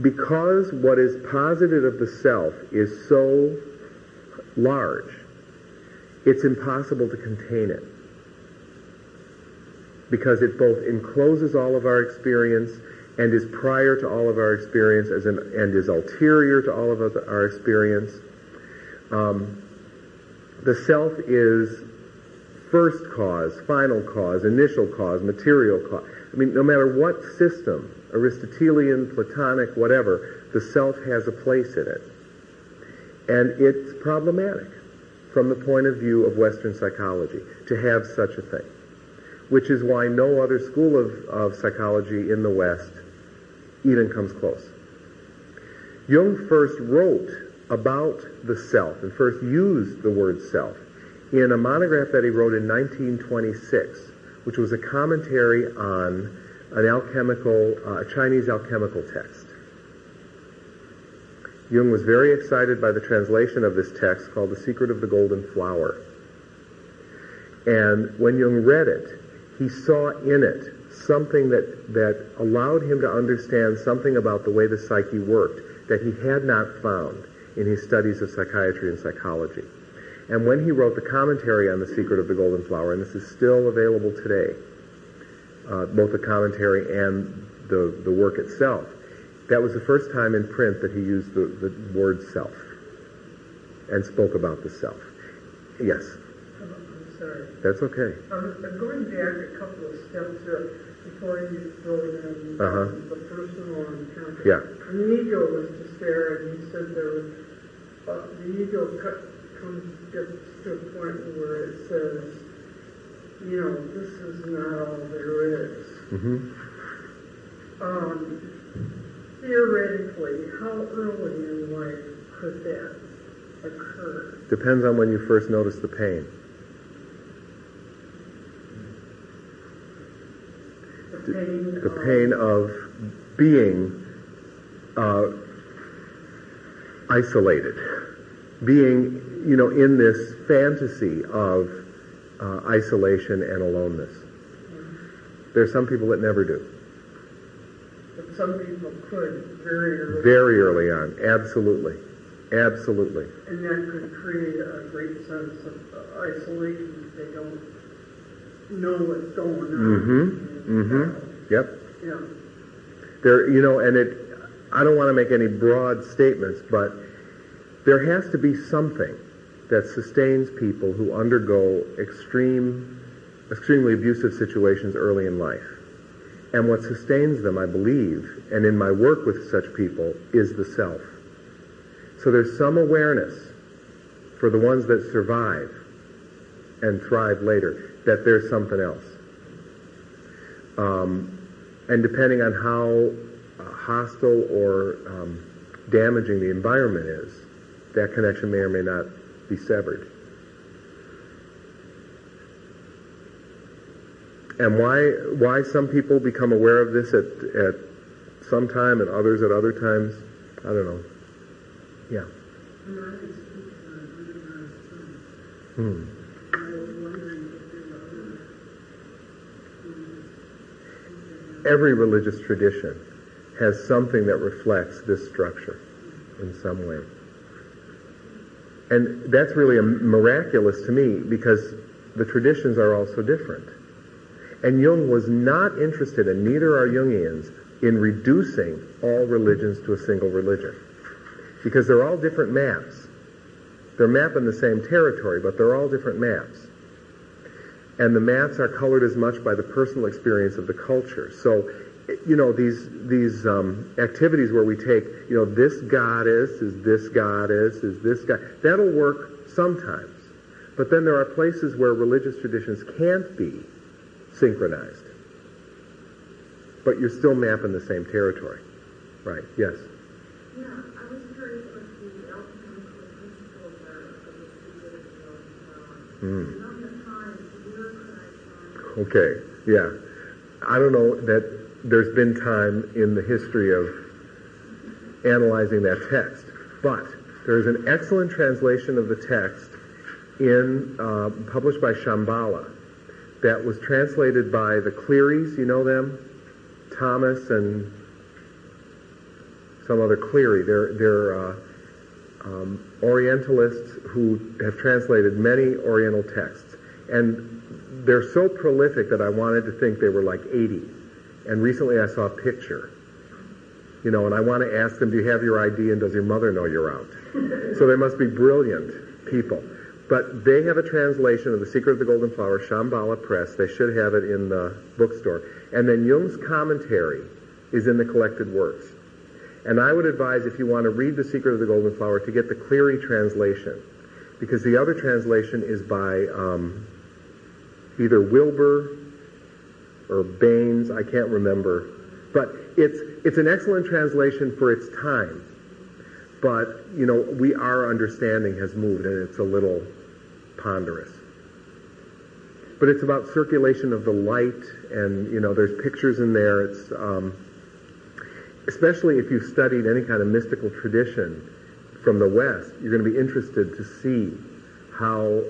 because what is posited of the self is so large, it's impossible to contain it. Because it both encloses all of our experience and is prior to all of our experience and is ulterior to all of our experience. The self is first cause, final cause, initial cause, material cause. I mean, no matter what system, Aristotelian, Platonic, whatever, the self has a place in it. And it's problematic from the point of view of Western psychology to have such a thing. Which is why no other school of psychology in the West even comes close. Jung first wrote about the self, and first used the word self, in a monograph that he wrote in 1926, which was a commentary on a Chinese alchemical text. Jung was very excited by the translation of this text called The Secret of the Golden Flower. And when Jung read it, he saw in it something that allowed him to understand something about the way the psyche worked that he had not found in his studies of psychiatry and psychology. And when he wrote the commentary on The Secret of the Golden Flower, and this is still available today, both the commentary and the work itself, that was the first time in print that he used the word self and spoke about the self. Yes? I'm sorry. That's okay. I'm going back a couple of steps before you throw in the personal encounter. Yeah. And the ego was just there, and you said the ego gets to a point where it says, this is not all there is. Mm-hmm. Theoretically, how early in life could that occur? Depends on when you first notice the pain. The pain of being isolated, being, in this fantasy of isolation and aloneness. There are some people that never do. But some people could very early. Very early on, absolutely. Absolutely. And that could create a great sense of isolation if they don't know what's going on. Mm-hmm. Mm-hmm. Yep. Yeah. There, and I don't want to make any broad statements, but there has to be something that sustains people who undergo extremely abusive situations early in life. And what sustains them, I believe, and in my work with such people, is the self. So there's some awareness for the ones that survive and thrive later that there's something else. And depending on how hostile or damaging the environment is, that connection may or may not be severed. And why some people become aware of this at some time and others at other times, I don't know. Yeah. Every religious tradition has something that reflects this structure in some way. And that's really miraculous to me because the traditions are all so different. And Jung was not interested, and neither are Jungians, in reducing all religions to a single religion. Because they're all different maps. They're mapping the same territory, but they're all different maps. And the maps are colored as much by the personal experience of the culture. So, these activities where we take, this goddess is this goddess, is this god, that'll work sometimes. But then there are places where religious traditions can't be synchronized. But you're still mapping the same territory. Right, yes? Yeah, I was curious what the alchemical principles are of the secret of the golden flower. I don't have time, so where could I find? Okay, yeah. I don't know that there's been time in the history of analyzing that text, but there's an excellent translation of the text published by Shambhala that was translated by the Clearys, you know them? Thomas and some other Cleary. They're Orientalists who have translated many Oriental texts. And they're so prolific that I wanted to think they were like 80. And recently I saw a picture. And I want to ask them, do you have your ID and does your mother know you're out? So they must be brilliant people. But they have a translation of The Secret of the Golden Flower, Shambhala Press. They should have it in the bookstore. And then Jung's commentary is in the collected works. And I would advise, if you want to read The Secret of the Golden Flower, to get the Cleary translation. Because the other translation is by either Wilbur or Baines, I can't remember. But it's an excellent translation for its time. but, our understanding has moved and it's a little ponderous. But it's about circulation of the light, and, there's pictures in there. It's, especially if you've studied any kind of mystical tradition from the West, you're going to be interested to see how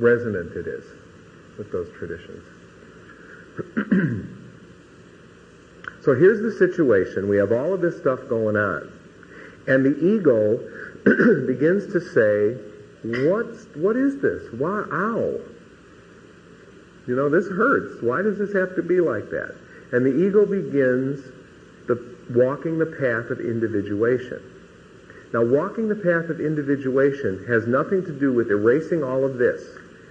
resonant it is with those traditions. So here's the situation. We have all of this stuff going on. And the ego begins to say, what is this? Why? Ow. This hurts. Why does this have to be like that? And the ego begins walking the path of individuation. Now, walking the path of individuation has nothing to do with erasing all of this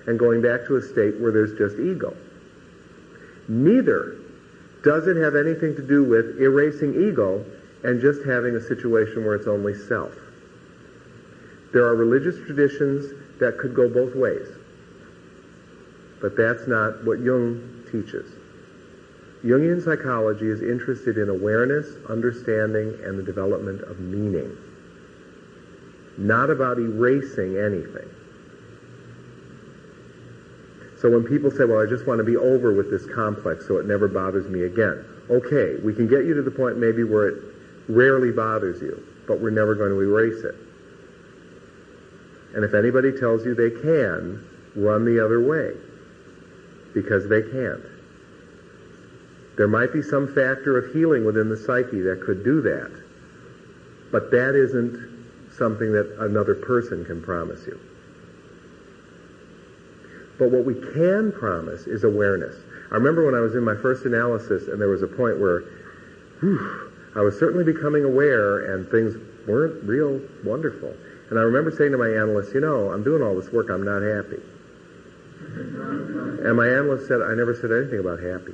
and going back to a state where there's just ego. Neither does it have anything to do with erasing ego and just having a situation where it's only self. There are religious traditions that could go both ways. But that's not what Jung teaches. Jungian psychology is interested in awareness, understanding, and the development of meaning. Not about erasing anything. So when people say, well, I just want to be over with this complex so it never bothers me again. Okay, we can get you to the point maybe where it rarely bothers you, but we're never going to erase it. And if anybody tells you they can, run the other way. Because they can't. There might be some factor of healing within the psyche that could do that. But that isn't something that another person can promise you. But what we can promise is awareness. I remember when I was in my first analysis and there was a point where I was certainly becoming aware and things weren't real wonderful. And I remember saying to my analyst, I'm doing all this work, I'm not happy. And my analyst said, I never said anything about happy.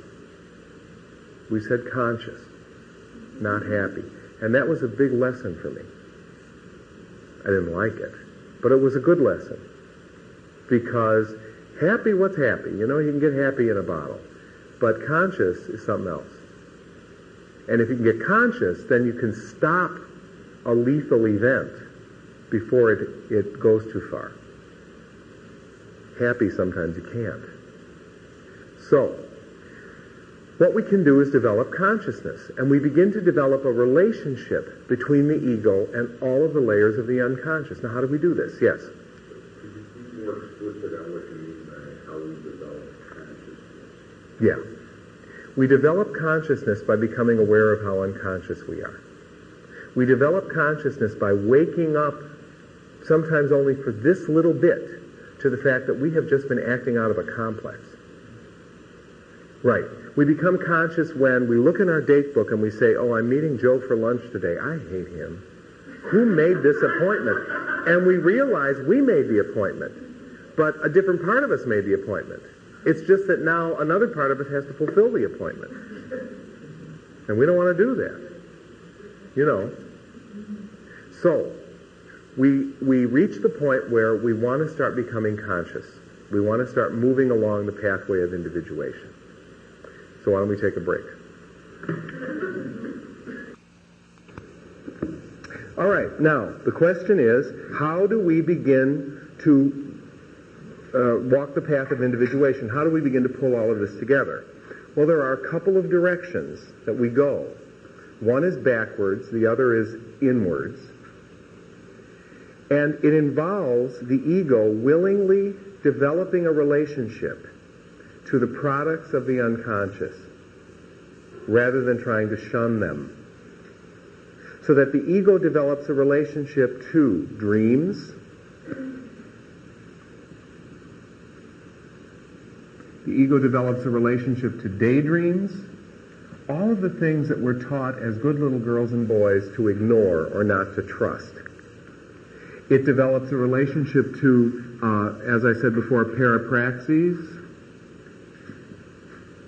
We said conscious, not happy. And that was a big lesson for me. I didn't like it, but it was a good lesson. Because happy, what's happy? You can get happy in a bottle. But conscious is something else. And if you can get conscious, then you can stop a lethal event before it goes too far. Happy, sometimes you can't. So, what we can do is develop consciousness, and we begin to develop a relationship between the ego and all of the layers of the unconscious. Now, how do we do this? Yes? Could you be more explicit on what you mean by how we develop consciousness? Yeah. We develop consciousness by becoming aware of how unconscious we are. We develop consciousness by waking up, sometimes only for this little bit, to the fact that we have just been acting out of a complex. Right. We become conscious when we look in our date book and we say, oh, I'm meeting Joe for lunch today. I hate him. Who made this appointment? And we realize we made the appointment, but a different part of us made the appointment. It's just that now another part of us has to fulfill the appointment. And we don't want to do that. So, we reach the point where we want to start becoming conscious. We want to start moving along the pathway of individuation. So why don't we take a break? All right, now, the question is, how do we begin to walk the path of individuation? How do we begin to pull all of this together? Well, there are a couple of directions that we go. One is backwards, the other is inwards. And it involves the ego willingly developing a relationship to the products of the unconscious rather than trying to shun them. So that the ego develops a relationship to dreams, the ego develops a relationship to daydreams, all of the things that we're taught as good little girls and boys to ignore or not to trust. It develops a relationship to, as I said before, parapraxis,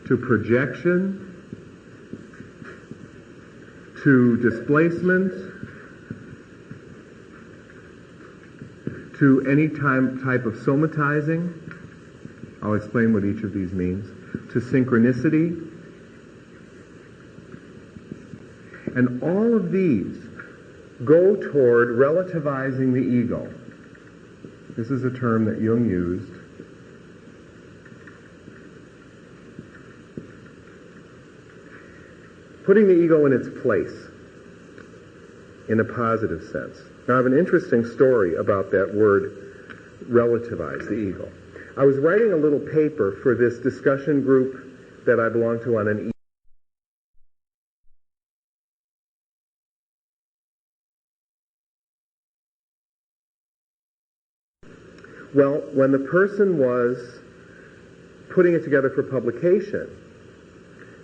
to projection, to displacement, to any type of somatizing. I'll explain what each of these means. To synchronicity. And all of these go toward relativizing the ego. This is a term that Jung used. Putting the ego in its place, in a positive sense. Now, I have an interesting story about that word, relativize the ego. I was writing a little paper for this discussion group that I belong to on an Well, when the person was putting it together for publication,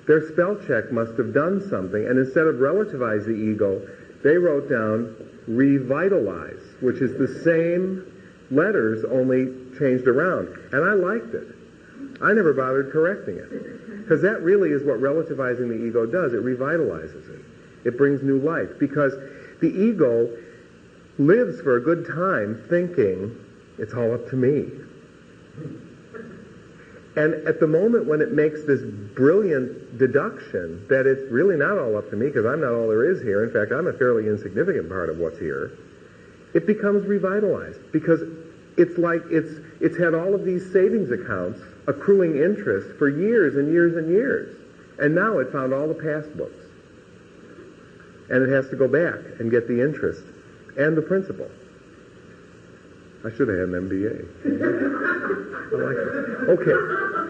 their spell check must have done something, and instead of relativize the ego, they wrote down revitalize, which is the same letters, only changed around. And I liked it. I never bothered correcting it. Because that really is what relativizing the ego does. It revitalizes it. It brings new life. Because the ego lives for a good time thinking, it's all up to me. And at the moment when it makes this brilliant deduction that it's really not all up to me because I'm not all there is here, in fact, I'm a fairly insignificant part of what's here, it becomes revitalized because it's like it's had all of these savings accounts accruing interest for years and years and years. And now it found all the past books. And it has to go back and get the interest and the principal. I should have had an MBA. I like it. Okay.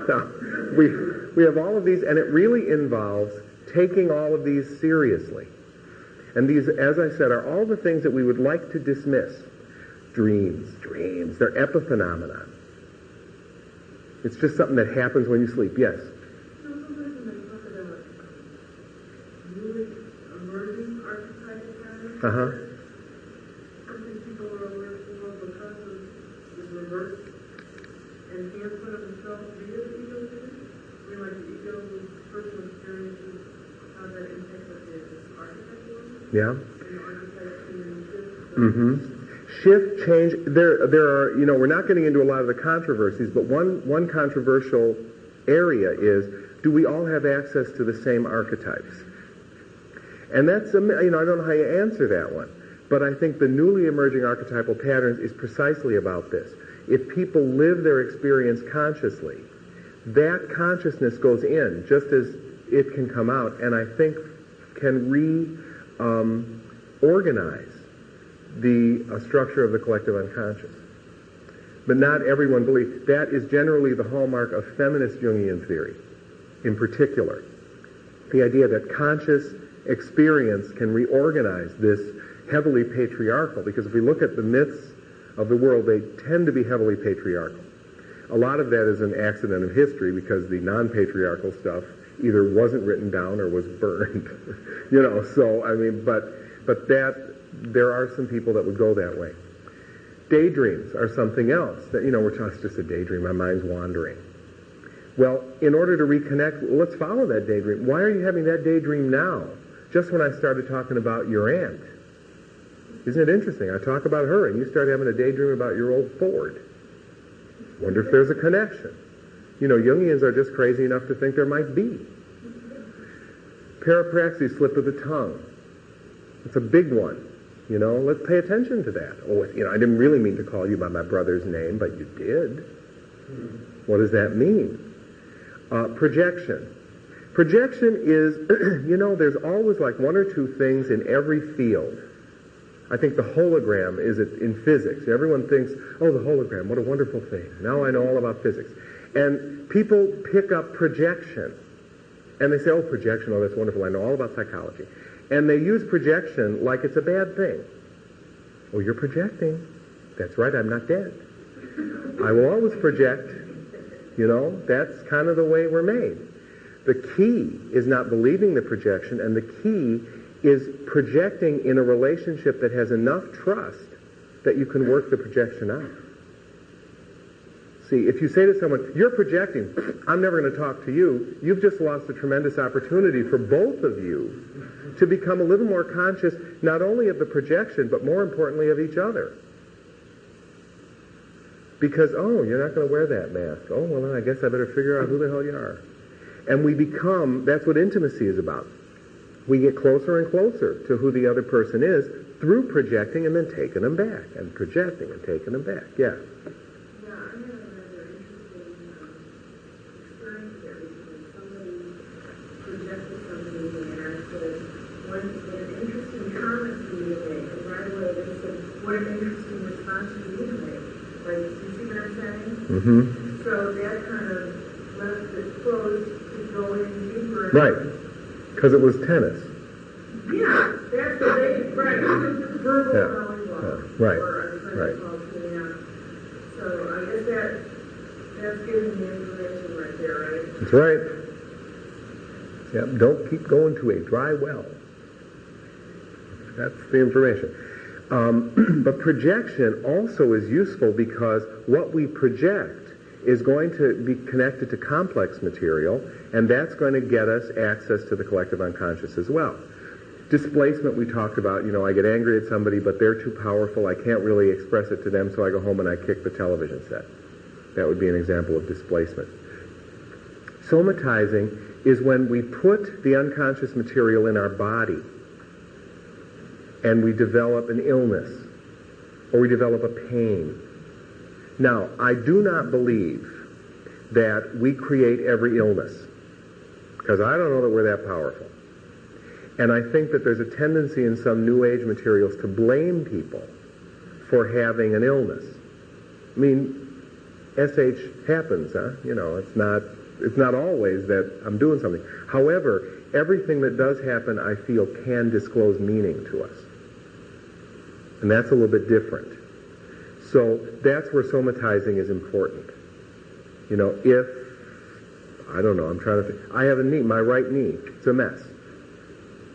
Now, we have all of these, and it really involves taking all of these seriously. And these, as I said, are all the things that we would like to dismiss. Dreams, they're epiphenomena. It's just something that happens when you sleep. Yes? Sometimes when they talk about newly emerging archetypal patterns, something people are aware of because of the reverse enhancement of the self via the ego theory. I mean, like the ego, personal experiences, how that impacts the archetypal. Yeah. And the archetypes can shift. Shift, change, there are, we're not getting into a lot of the controversies, but one controversial area is, do we all have access to the same archetypes? And that's, I don't know how you answer that one, but I think the newly emerging archetypal patterns is precisely about this. If people live their experience consciously, that consciousness goes in just as it can come out, and I think can reorganize the structure of the collective unconscious. But not everyone believes. That is generally the hallmark of feminist Jungian theory, in particular. The idea that conscious experience can reorganize this heavily patriarchal, because if we look at the myths of the world, they tend to be heavily patriarchal. A lot of that is an accident of history because the non-patriarchal stuff either wasn't written down or was burned. But that, there are some people that would go that way. Daydreams are something else that, it's just a daydream, my mind's wandering. Well, in order to reconnect, let's follow that daydream. Why are you having that daydream now? Just when I started talking about your aunt. Isn't it interesting? I talk about her and you start having a daydream about your old Ford. Wonder if there's a connection. Jungians are just crazy enough to think there might be. Parapraxis, slip of the tongue. It's a big one. Let's pay attention to that. I didn't really mean to call you by my brother's name, but you did. What does that mean? Projection. Projection is, there's always like one or two things in every field. I think the hologram is in physics. Everyone thinks, oh, the hologram, what a wonderful thing. Now I know all about physics. And people pick up projection. And they say, oh, projection, oh, that's wonderful. I know all about psychology. And they use projection like it's a bad thing. Oh, you're projecting. That's right, I'm not dead. I will always project. That's kind of the way we're made. The key is not believing the projection, and the key is projecting in a relationship that has enough trust that you can work the projection out. See, if you say to someone, you're projecting, I'm never going to talk to you, you've just lost a tremendous opportunity for both of you to become a little more conscious, not only of the projection, but more importantly of each other. Because, oh, you're not going to wear that mask. Oh, well, then I guess I better figure out who the hell you are. And we become, that's what intimacy is about. We get closer and closer to who the other person is through projecting and then taking them back, and projecting and taking them back. Yeah. Yeah, I had another interesting experience there because somebody projected something and asked what an interesting comment for you to make. And right away they said, what an interesting response for you to make. Like, you see what I'm saying? Mm-hmm. So that kind of left it closed to go in deeper. Right. Because it was tennis. Yeah, that's the basic, right. Verbal Yeah. volleyball. Right. Or Right. So I guess that's giving the information right there, right? That's right. Yep. Don't keep going to a dry well. That's the information. But projection also is useful because what we project is going to be connected to complex material, and that's going to get us access to the collective unconscious as well. Displacement we talked about, I get angry at somebody, but they're too powerful, I can't really express it to them, so I go home and I kick the television set. That would be an example of displacement. Somatizing is when we put the unconscious material in our body and we develop an illness or we develop a pain. Now, I do not believe that we create every illness, because I don't know that we're that powerful. And I think that there's a tendency in some New Age materials to blame people for having an illness. I mean, SH happens, huh? It's not always that I'm doing something. However, everything that does happen, I feel, can disclose meaning to us. And that's a little bit different. So that's where somatizing is important. If, I don't know, I'm trying to think. I have a knee, my right knee, it's a mess.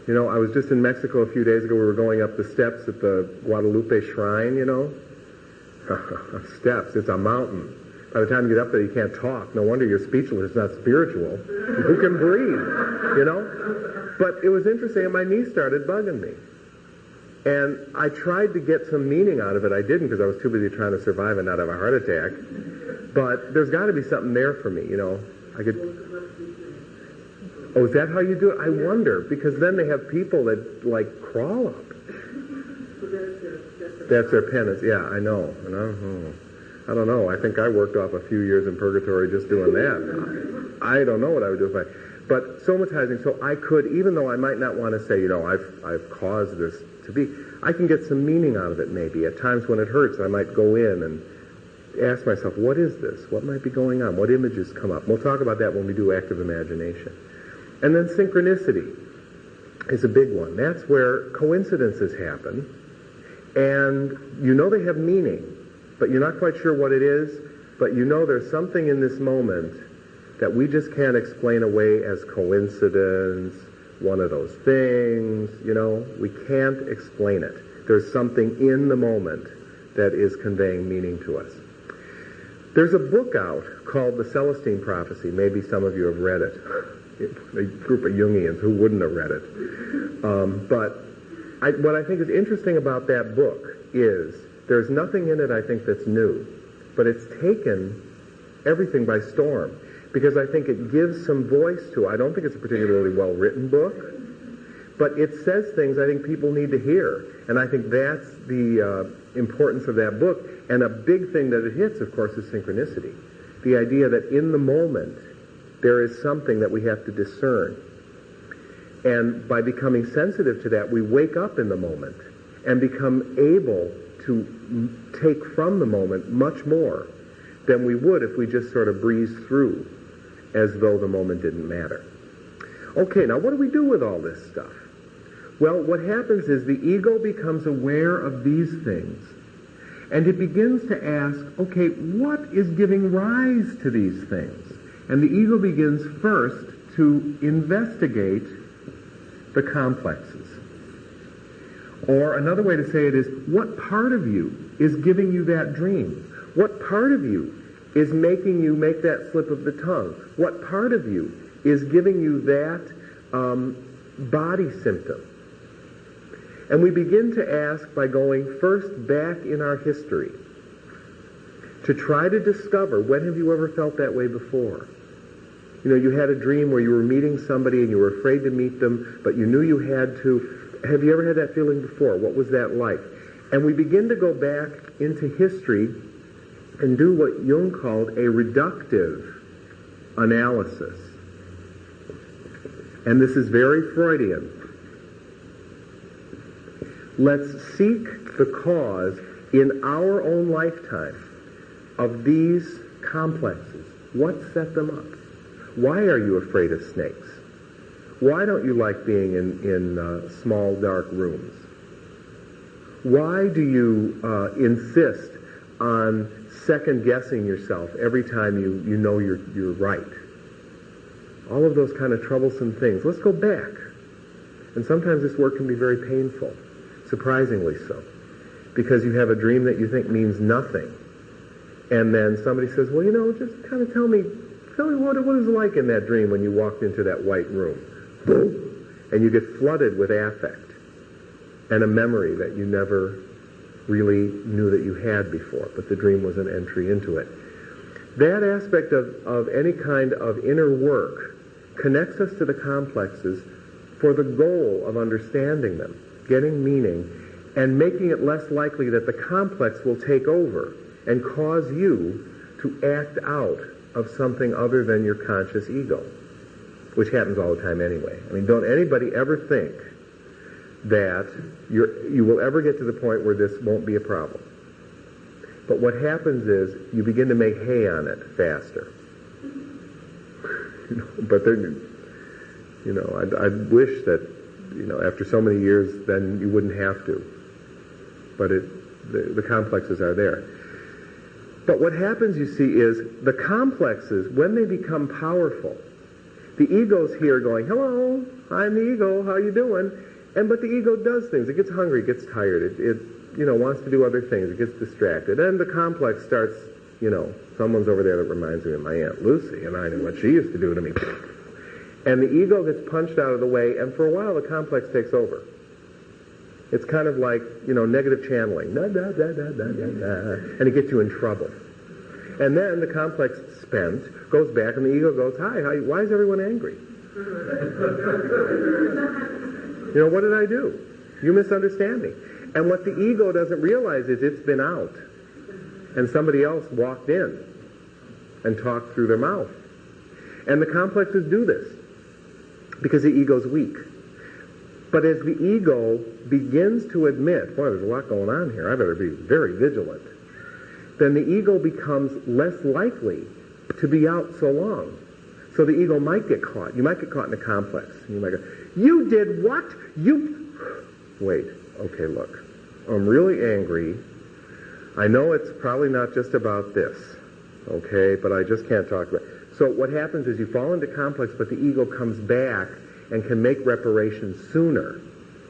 I was just in Mexico a few days ago. We were going up the steps at the Guadalupe Shrine, Steps, it's a mountain. By the time you get up there, you can't talk. No wonder you're speechless. It's not spiritual. Who can breathe, But it was interesting, and my knee started bugging me. And I tried to get some meaning out of it. I didn't, because I was too busy trying to survive and not have a heart attack. But there's got to be something there for me, I could... Oh, is that how you do it? I wonder, because then they have people that, crawl up. That's their penance. Yeah, I know. I don't know. I think I worked off a few years in purgatory just doing that. I don't know what I would do if I... But somatizing, so I could, even though I might not want to say, I've caused this to be, I can get some meaning out of it maybe. At times when it hurts, I might go in and ask myself, what is this? What might be going on? What images come up? We'll talk about that when we do active imagination. And then synchronicity is a big one. That's where coincidences happen, and they have meaning, but you're not quite sure what it is, but there's something in this moment that we just can't explain away as coincidence, one of those things, we can't explain it. There's something in the moment that is conveying meaning to us. There's a book out called The Celestine Prophecy. Maybe some of you have read it. A group of Jungians who wouldn't have read it. But what I think is interesting about that book is there's nothing in it I think that's new, but it's taken everything by storm, because I think it gives some voice to it. I don't think it's a particularly well-written book, but it says things I think people need to hear, and I think that's the importance of that book. And a big thing that it hits, of course, is synchronicity. The idea that in the moment there is something that we have to discern. And by becoming sensitive to that, we wake up in the moment and become able to take from the moment much more than we would if we just sort of breezed through as though the moment didn't matter. Okay, now what do we do with all this stuff? Well, what happens is the ego becomes aware of these things, and it begins to ask, okay, what is giving rise to these things? And the ego begins first to investigate the complexes. Or another way to say it is, what part of you is giving you that dream? What part of you is making you make that slip of the tongue? What part of you is giving you that body symptom? And we begin to ask by going first back in our history to try to discover, when have you ever felt that way before? You had a dream where you were meeting somebody and you were afraid to meet them, but you knew you had to, Have you ever had that feeling before? What was that like? And we begin to go back into history and do what Jung called a reductive analysis. And this is very Freudian. Let's seek the cause in our own lifetime of these complexes. What set them up? Why are you afraid of snakes? Why don't you like being in small, dark rooms? Why do you insist on second-guessing yourself every time you know you're right? All of those kind of troublesome things. Let's go back. And sometimes this work can be very painful, surprisingly so, because you have a dream that you think means nothing. And then somebody says, well, just kind of tell me what it was like in that dream when you walked into that white room. Boom. And you get flooded with affect and a memory that you never really knew that you had before, but the dream was an entry into it. That aspect of any kind of inner work connects us to the complexes for the goal of understanding them, getting meaning, and making it less likely that the complex will take over and cause you to act out of something other than your conscious ego, which happens all the time anyway. I mean, don't anybody ever think that you will ever get to the point where this won't be a problem. But what happens is you begin to make hay on it faster. But then, I wish that, after so many years, then you wouldn't have to. But the complexes are there. But what happens, you see, is the complexes, when they become powerful, the ego's here going, hello, I'm the ego, how you doing? But the ego does things. It gets hungry, it gets tired, it wants to do other things, it gets distracted. And the complex starts, someone's over there that reminds me of my Aunt Lucy, and I know what she used to do to me. And the ego gets punched out of the way, and for a while the complex takes over. It's kind of like, negative channeling. Da, da, da, da, da, da, da, and it gets you in trouble. And then the complex spent, goes back, and the ego goes, hi, why is everyone angry? What did I do? You misunderstand me. And what the ego doesn't realize is it's been out. And somebody else walked in and talked through their mouth. And the complexes do this because the ego's weak. But as the ego begins to admit, boy, there's a lot going on here, I better be very vigilant, then the ego becomes less likely to be out so long. So the ego might get caught. You might get caught in a complex. You might go, you did what? Wait, okay, look. I'm really angry. I know it's probably not just about this, okay, but I just can't talk about it. So what happens is you fall into complex, but the ego comes back and can make reparations sooner.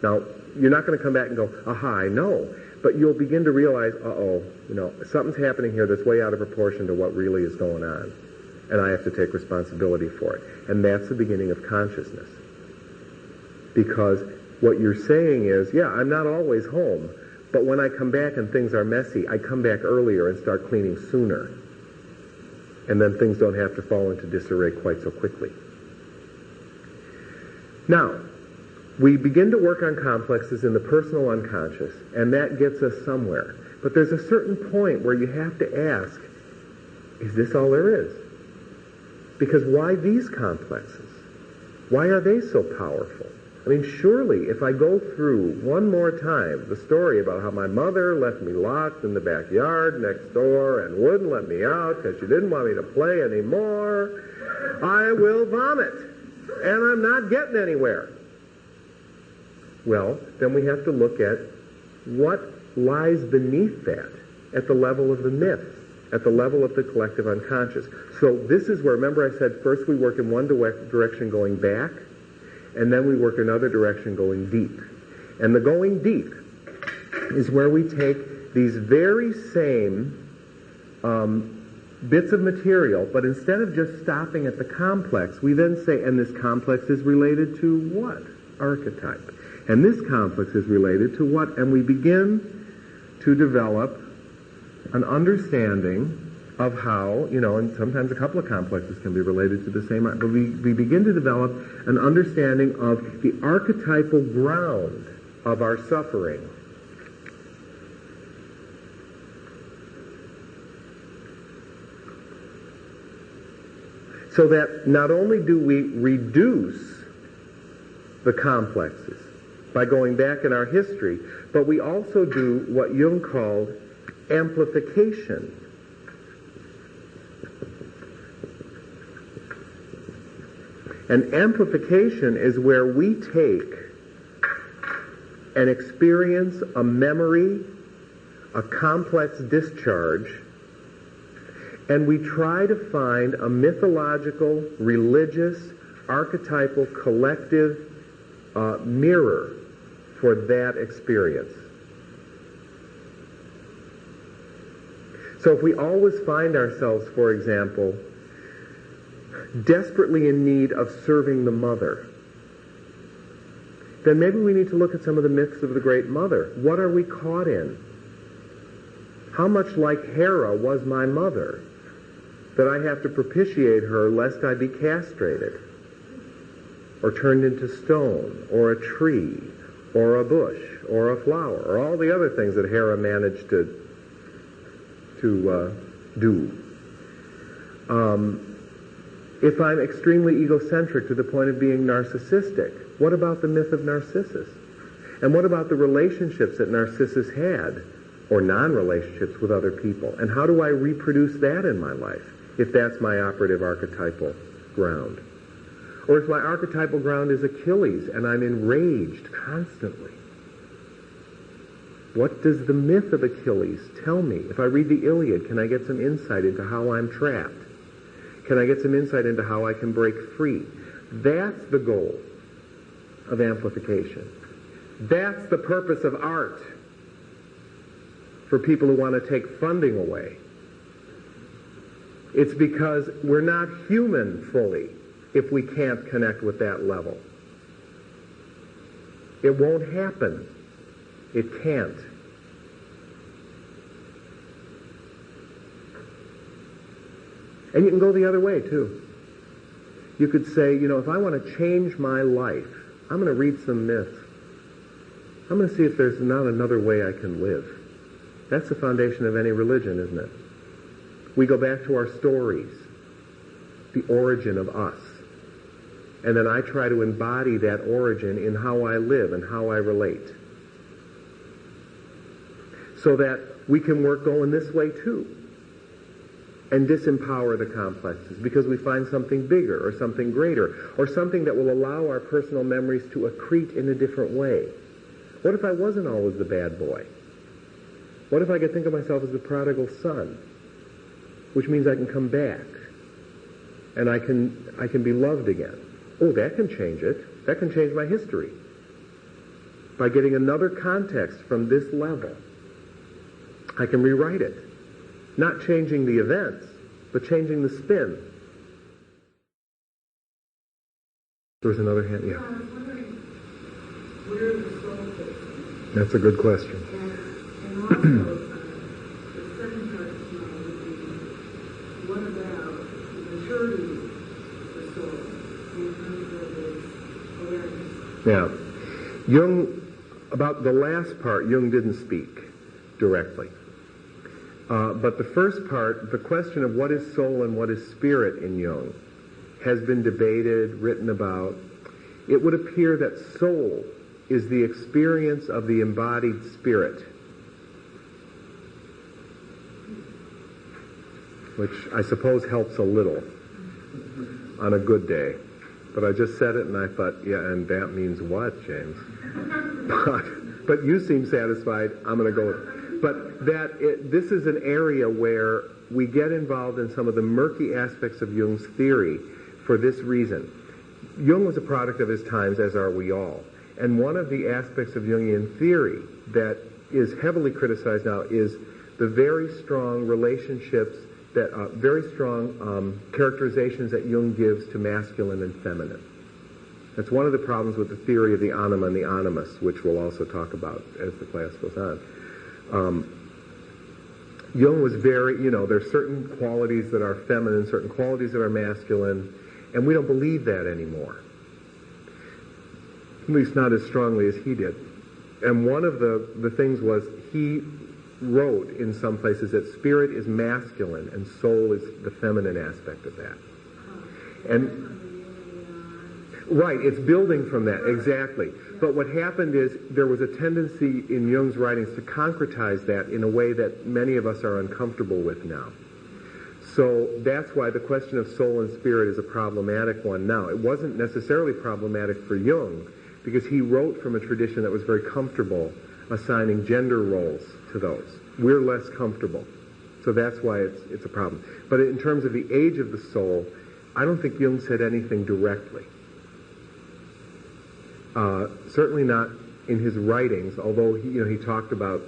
Now, you're not going to come back and go, aha, I know. But you'll begin to realize, something's happening here that's way out of proportion to what really is going on. And I have to take responsibility for it. And that's the beginning of consciousness. Because what you're saying is, yeah, I'm not always home, but when I come back and things are messy, I come back earlier and start cleaning sooner. And then things don't have to fall into disarray quite so quickly. Now, we begin to work on complexes in the personal unconscious, and that gets us somewhere. But there's a certain point where you have to ask, is this all there is? Because why these complexes? Why are they so powerful? I mean, surely if I go through one more time the story about how my mother left me locked in the backyard next door and wouldn't let me out because she didn't want me to play anymore, I will vomit. And I'm not getting anywhere. Well, then we have to look at what lies beneath that at the level of the myth, at the level of the collective unconscious. So this is where, remember I said first we work in one direction going back, and then we work another direction going deep. And the going deep is where we take these very same bits of material, but instead of just stopping at the complex, we then say, and this complex is related to what? Archetype. And this complex is related to what? And we begin to develop an understanding of how, and sometimes a couple of complexes can be related to the same, but we begin to develop an understanding of the archetypal ground of our suffering. So that not only do we reduce the complexes by going back in our history, but we also do what Jung called amplification. And amplification is where we take an experience, a memory, a complex discharge, and we try to find a mythological, religious, archetypal, collective mirror for that experience. So if we always find ourselves, for example, desperately in need of serving the mother, then maybe we need to look at some of the myths of the Great Mother. What are we caught in? How much like Hera was my mother that I have to propitiate her lest I be castrated or turned into stone or a tree or a bush or a flower or all the other things that Hera managed to do. If I'm extremely egocentric to the point of being narcissistic, what about the myth of Narcissus? And what about the relationships that Narcissus had, or non-relationships with other people? And how do I reproduce that in my life, if that's my operative archetypal ground? Or if my archetypal ground is Achilles and I'm enraged constantly, what does the myth of Achilles tell me? If I read the Iliad, can I get some insight into how I'm trapped? Can I get some insight into how I can break free? That's the goal of amplification. That's the purpose of art for people who want to take funding away. It's because we're not human fully if we can't connect with that level. It won't happen. It can't. And you can go the other way, too. You could say, if I want to change my life, I'm going to read some myths. I'm going to see if there's not another way I can live. That's the foundation of any religion, isn't it? We go back to our stories, the origin of us. And then I try to embody that origin in how I live and how I relate. So that we can work going this way, too. And disempower the complexes because we find something bigger or something greater or something that will allow our personal memories to accrete in a different way. What if I wasn't always the bad boy? What if I could think of myself as the prodigal son, which means I can come back and I can be loved again? Oh, that can change it. That can change my history. By getting another context from this level, I can rewrite it. Not changing the events, but changing the spin. There was another hand, yeah. I was wondering where the soul fits in. That's a good question. And also, the second part would be, what about the maturity of the soul in terms of its awareness? Yeah. Jung, about the last part, Jung didn't speak directly. But the first part, the question of what is soul and what is spirit in Jung, has been debated, written about. It would appear that soul is the experience of the embodied spirit, which I suppose helps a little on a good day. But I just said it and I thought, yeah, and that means what, James? But you seem satisfied. I'm going to go with it. But this is an area where we get involved in some of the murky aspects of Jung's theory for this reason. Jung was a product of his times, as are we all. And one of the aspects of Jungian theory that is heavily criticized now is the very strong relationships, very strong characterizations that Jung gives to masculine and feminine. That's one of the problems with the theory of the anima and the animus, which we'll also talk about as the class goes on. Jung was very, there's certain qualities that are feminine, certain qualities that are masculine, and we don't believe that anymore. At least not as strongly as he did. And one of the things was he wrote in some places that spirit is masculine and soul is the feminine aspect of that. And right, it's building from that, exactly. But what happened is there was a tendency in Jung's writings to concretize that in a way that many of us are uncomfortable with now. So that's why the question of soul and spirit is a problematic one now. It wasn't necessarily problematic for Jung because he wrote from a tradition that was very comfortable assigning gender roles to those. We're less comfortable. So that's why it's a problem. But in terms of the age of the soul, I don't think Jung said anything directly. Certainly not in his writings, although he talked about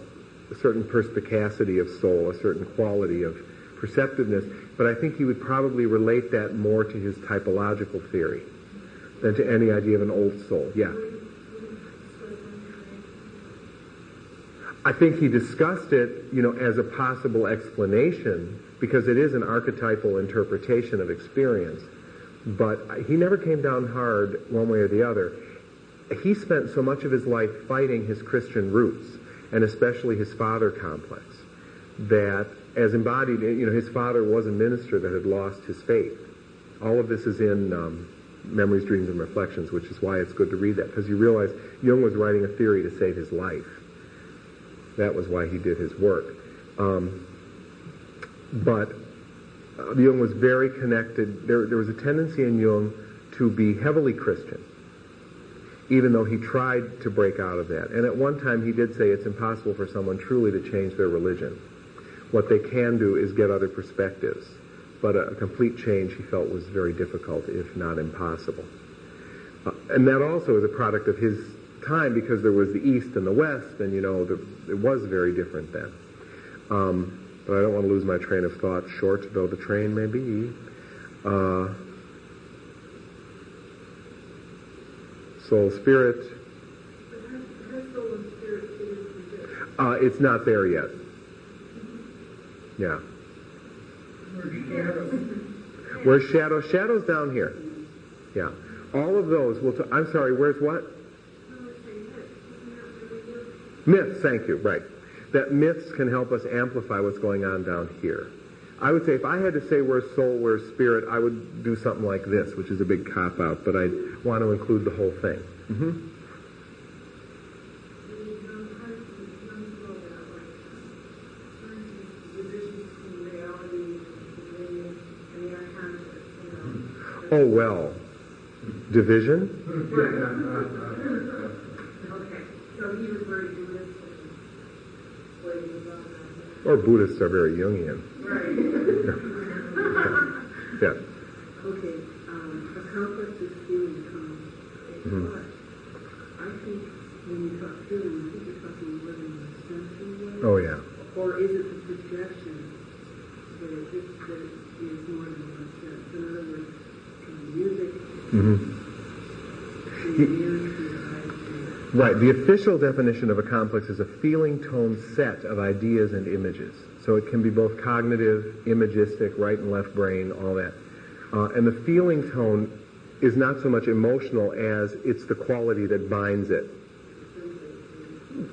a certain perspicacity of soul, a certain quality of perceptiveness, but I think he would probably relate that more to his typological theory than to any idea of an old soul. Yeah. I think he discussed it, as a possible explanation because it is an archetypal interpretation of experience, but he never came down hard one way or the other. He spent so much of his life fighting his Christian roots, and especially his father complex, that as embodied, his father was a minister that had lost his faith. All of this is in Memories, Dreams, and Reflections, which is why it's good to read that, because you realize Jung was writing a theory to save his life. That was why he did his work. But Jung was very connected. There was a tendency in Jung to be heavily Christian, even though he tried to break out of that. And at one time he did say it's impossible for someone truly to change their religion. What they can do is get other perspectives. But a complete change he felt was very difficult, if not impossible. And that also is a product of his time because there was the East and the West, and it was very different then. But I don't want to lose my train of thought, short though the train may be. Soul, spirit. It's not there yet. Yeah. Where's shadow? Shadow's down here. Yeah. All of those will... I'm sorry, where's what? Myths, thank you, right. That myths can help us amplify what's going on down here. I would say if I had to say where's soul, where's spirit, I would do something like this, which is a big cop-out, but I want to include the whole thing. Mm-hmm. Oh, well. Division? Okay, so he was very Buddhist. Or Buddhists are very Jungian. Right. Yeah. Okay, a complex is feeling comes. But I think when you talk feeling, I think you're talking living in a sensory way. Oh, yeah. Or is it the projection that it is more than one sense? In other words, music, right. The official definition of a complex is a feeling-tone set of ideas and images. So it can be both cognitive, imagistic, right and left brain, all that. And the feeling tone is not so much emotional as it's the quality that binds it.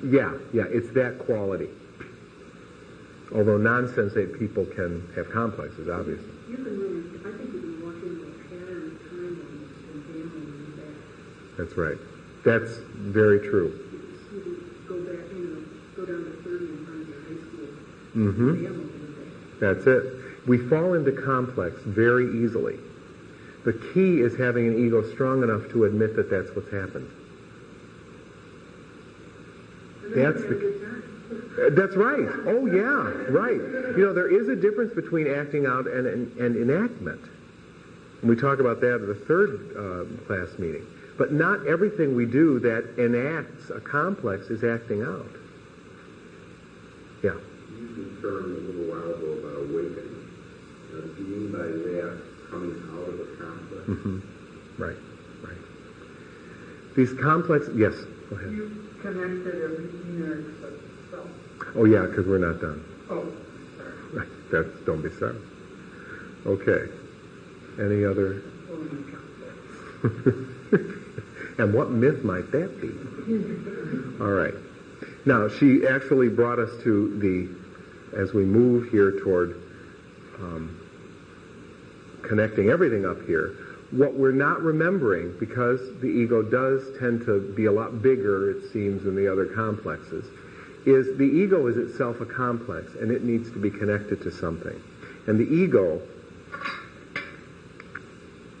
Yeah, it's that quality. Although non-sensate people can have complexes, obviously. You can really, I think you can walk into a pattern of time and family that. That's right. That's very true. You go back, go down to 30 and find your high school. Mm-hmm. That's it. We fall into complex very easily. The key is having an ego strong enough to admit that that's what's happened. That's right. Oh, yeah, right. There is a difference between acting out and enactment. And we talk about that at the third class meeting. But not everything we do that enacts a complex is acting out. Yeah. You used the term a little while ago about awakening. Do you mean by that coming out of a complex? Mm-hmm. Right. These complex... Yes, go ahead. You connected everything except self. Oh, yeah, because we're not done. Oh, sorry. Don't be sorry. Okay. Any other... And what myth might that be? All right. Now, she actually brought us to as we move here toward connecting everything up here, what we're not remembering, because the ego does tend to be a lot bigger, it seems, than the other complexes, is the ego is itself a complex, and it needs to be connected to something. And the ego,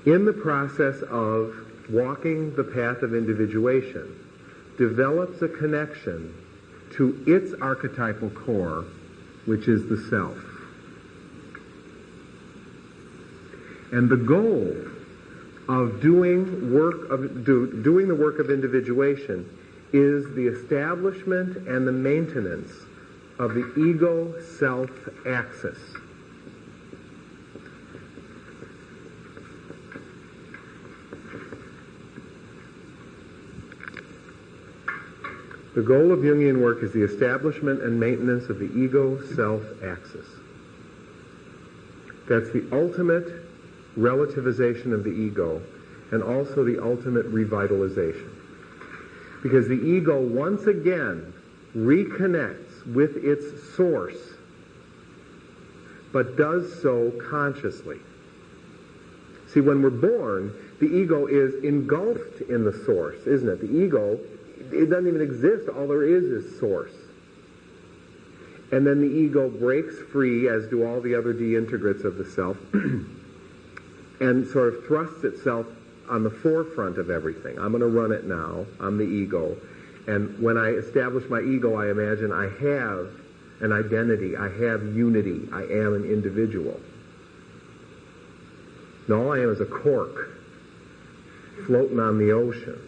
in the process of walking the path of individuation, develops a connection to its archetypal core, which is the self. And the goal of doing the work of individuation is the establishment and the maintenance of the ego-self axis. The goal of Jungian work is the establishment and maintenance of the ego-self axis. That's the ultimate relativization of the ego, and also the ultimate revitalization. Because the ego once again reconnects with its source, but does so consciously. See, when we're born, the ego is engulfed in the source, isn't it? The ego, it doesn't even exist. All there is source. And then the ego breaks free, as do all the other deintegrates of the self, and sort of thrusts itself on the forefront of everything. I'm going to run it now. I'm the ego. And when I establish my ego, I imagine I have an identity. I have unity. I am an individual. And all I am is a cork floating on the ocean,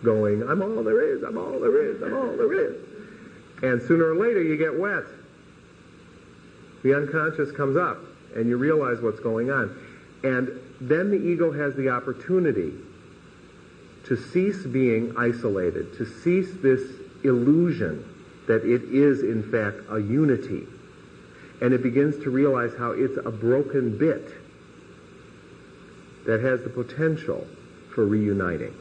going, I'm all there is, I'm all there is, I'm all there is. And sooner or later you get wet. The unconscious comes up, and you realize what's going on. And then the ego has the opportunity to cease being isolated, to cease this illusion that it is, in fact, a unity. And it begins to realize how it's a broken bit that has the potential for reuniting.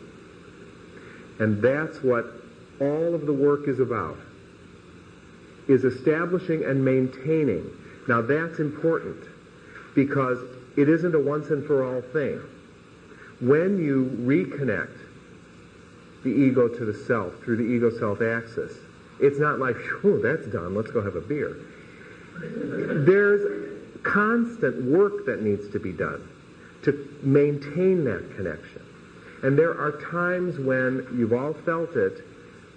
And that's what all of the work is about, is establishing and maintaining. Now that's important, because it isn't a once and for all thing. When you reconnect the ego to the self through the ego-self axis, it's not like, whew, that's done, let's go have a beer. There's constant work that needs to be done to maintain that connection. And there are times when, you've all felt it,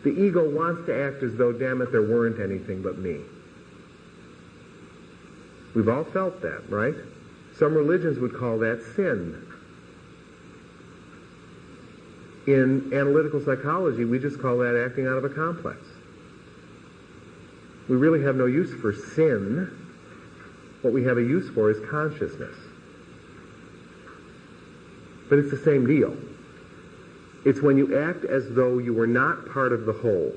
the ego wants to act as though, damn it, there weren't anything but me. We've all felt that, right? Some religions would call that sin. In analytical psychology, we just call that acting out of a complex. We really have no use for sin. What we have a use for is consciousness. But it's the same deal. It's when you act as though you were not part of the whole.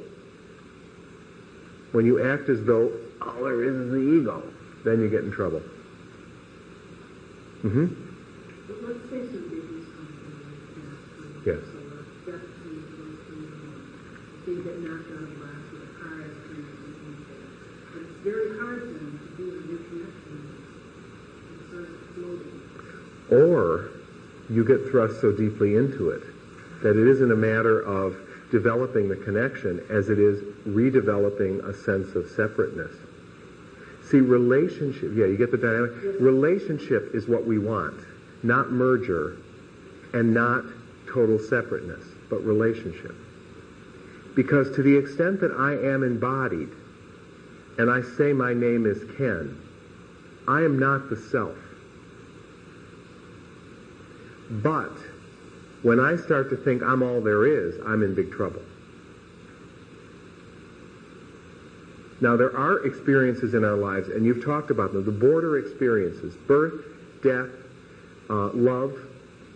When you act as though all there is the ego, then you get in trouble. Mm-hmm. But let's say some babies come from the past. Yes. So death comes from they get knocked out of the glass with a car accident or something like that. But it's very hard for them to do the reconnection. It's sort of floating. Or you get thrust so deeply into it that it isn't a matter of developing the connection as it is redeveloping a sense of separateness. See, relationship, yeah, you get the dynamic. Relationship is what we want, not merger and not total separateness, but relationship. Because to the extent that I am embodied and I say my name is Ken, I am not the self. But when I start to think I'm all there is, I'm in big trouble. Now, there are experiences in our lives, and you've talked about them, the border experiences. Birth, death, love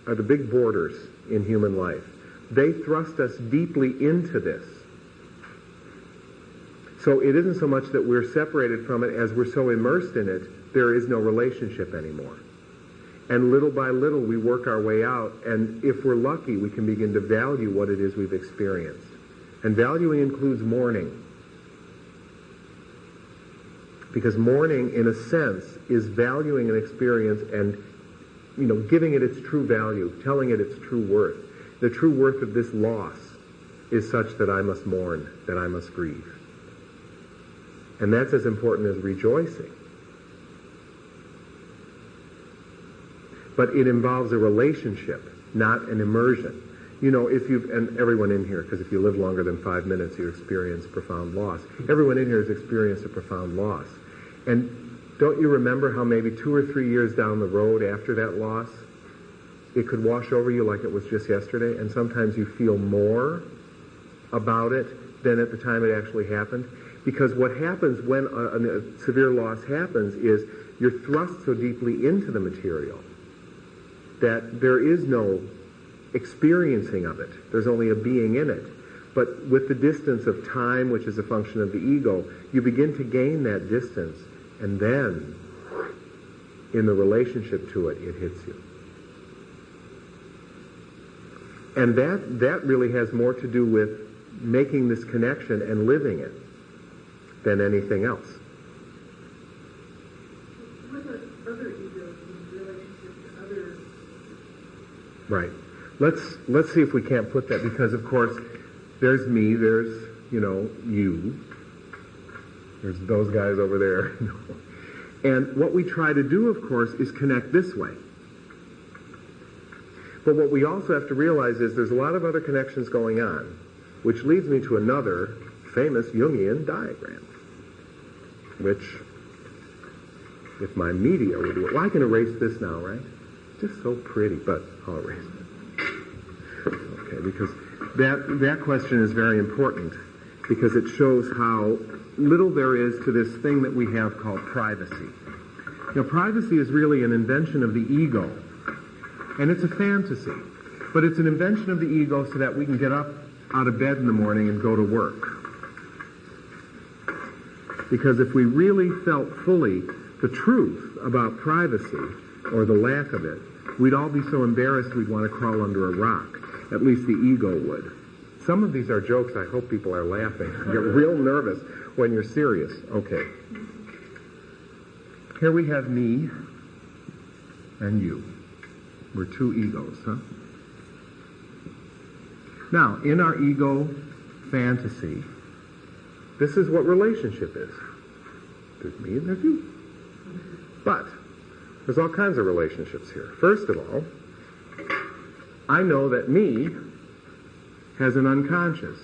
are the big borders in human life. They thrust us deeply into this. So it isn't so much that we're separated from it as we're so immersed in it, there is no relationship anymore. And little by little, we work our way out, and if we're lucky, we can begin to value what it is we've experienced. And valuing includes mourning. Because mourning, in a sense, is valuing an experience and, giving it its true value, telling it its true worth. The true worth of this loss is such that I must mourn, that I must grieve. And that's as important as rejoicing. But it involves a relationship, not an immersion. And everyone in here, because if you live longer than 5 minutes, you experience profound loss. Everyone in here has experienced a profound loss. And don't you remember how maybe 2 or 3 years down the road after that loss, it could wash over you like it was just yesterday, and sometimes you feel more about it than at the time it actually happened? Because what happens when a severe loss happens is you're thrust so deeply into the material that there is no experiencing of it. There's only a being in it. But with the distance of time, which is a function of the ego, you begin to gain that distance, and then in the relationship to it, it hits you. And that really has more to do with making this connection and living it than anything else. What about other egos in relationship to others? Right. Let's see if we can't put that, because of course there's me, there's you, there's those guys over there. And what we try to do, of course, is connect this way. But what we also have to realize is there's a lot of other connections going on, which leads me to another famous Jungian diagram, which, if my media would do it, well, I can erase this now, right? Just so pretty, but I'll erase it. Okay, because that question is very important, because it shows how little there is to this thing that we have called privacy. Privacy is really an invention of the ego, and it's a fantasy, but it's an invention of the ego so that we can get up out of bed in the morning and go to work. Because if we really felt fully the truth about privacy, or the lack of it, we'd all be so embarrassed we'd want to crawl under a rock. At least the ego would. Some of these are jokes. I hope people are laughing. You get real nervous when you're serious. Okay. Here we have me and you. We're two egos, huh? Now, in our ego fantasy, this is what relationship is. There's me and there's you. But there's all kinds of relationships here. First of all, I know that me has an unconscious.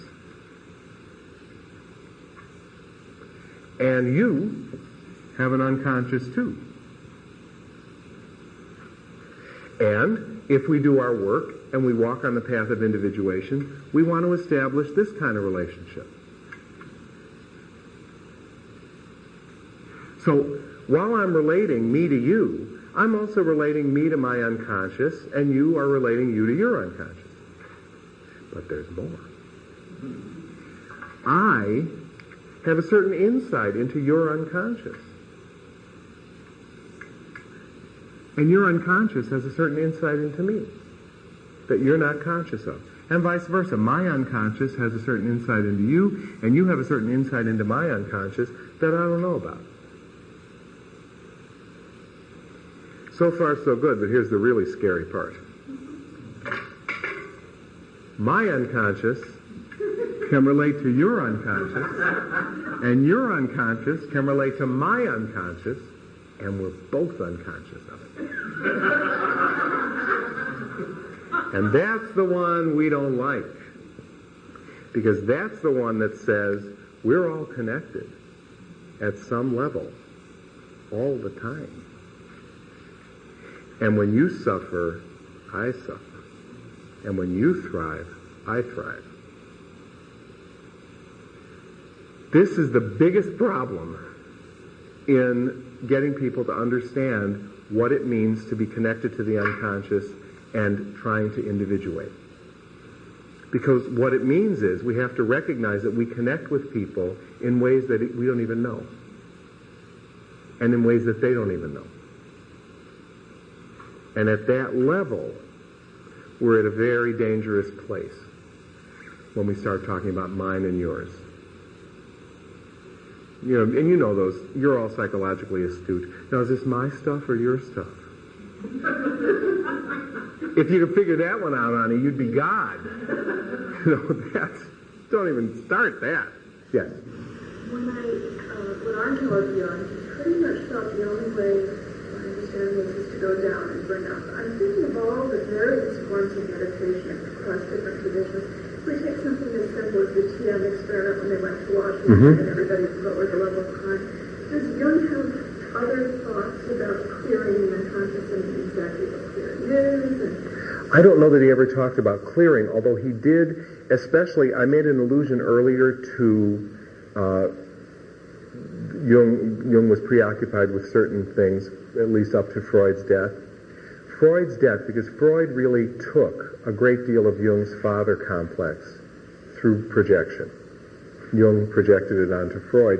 And you have an unconscious too. And if we do our work and we walk on the path of individuation, we want to establish this kind of relationship. So while I'm relating me to you, I'm also relating me to my unconscious, and you are relating you to your unconscious. But there's more. I have a certain insight into your unconscious. And your unconscious has a certain insight into me that you're not conscious of. And vice versa. My unconscious has a certain insight into you, and you have a certain insight into my unconscious that I don't know about. So far, so good, but here's the really scary part. My unconscious can relate to your unconscious, and your unconscious can relate to my unconscious, and we're both unconscious of it. And that's the one we don't like, because that's the one that says we're all connected at some level all the time. And when you suffer, I suffer. And when you thrive, I thrive. This is the biggest problem in getting people to understand what it means to be connected to the unconscious and trying to individuate. Because what it means is we have to recognize that we connect with people in ways that we don't even know. And in ways that they don't even know. And at that level, we're at a very dangerous place when we start talking about mine and yours. You know, and you know those, you're all psychologically astute. Now, is this my stuff or your stuff? If you could figure that one out, Ani, you'd be God. You know, don't even start that. Yes? When I was young, pretty much felt the only way my understanding is to go down and bring up. I'm thinking of all the various forms of meditation across different traditions. We take something as simple as the TM experiment when they went to Washington and everybody lowered the level of crime. Does Jung have other thoughts about clearing the conscious and exactly what clearing is? I don't know that he ever talked about clearing, although he did, especially, I made an allusion earlier to Jung was preoccupied with certain things, at least up to Freud's death. Freud's death, because Freud really took a great deal of Jung's father complex through projection. Jung projected it onto Freud.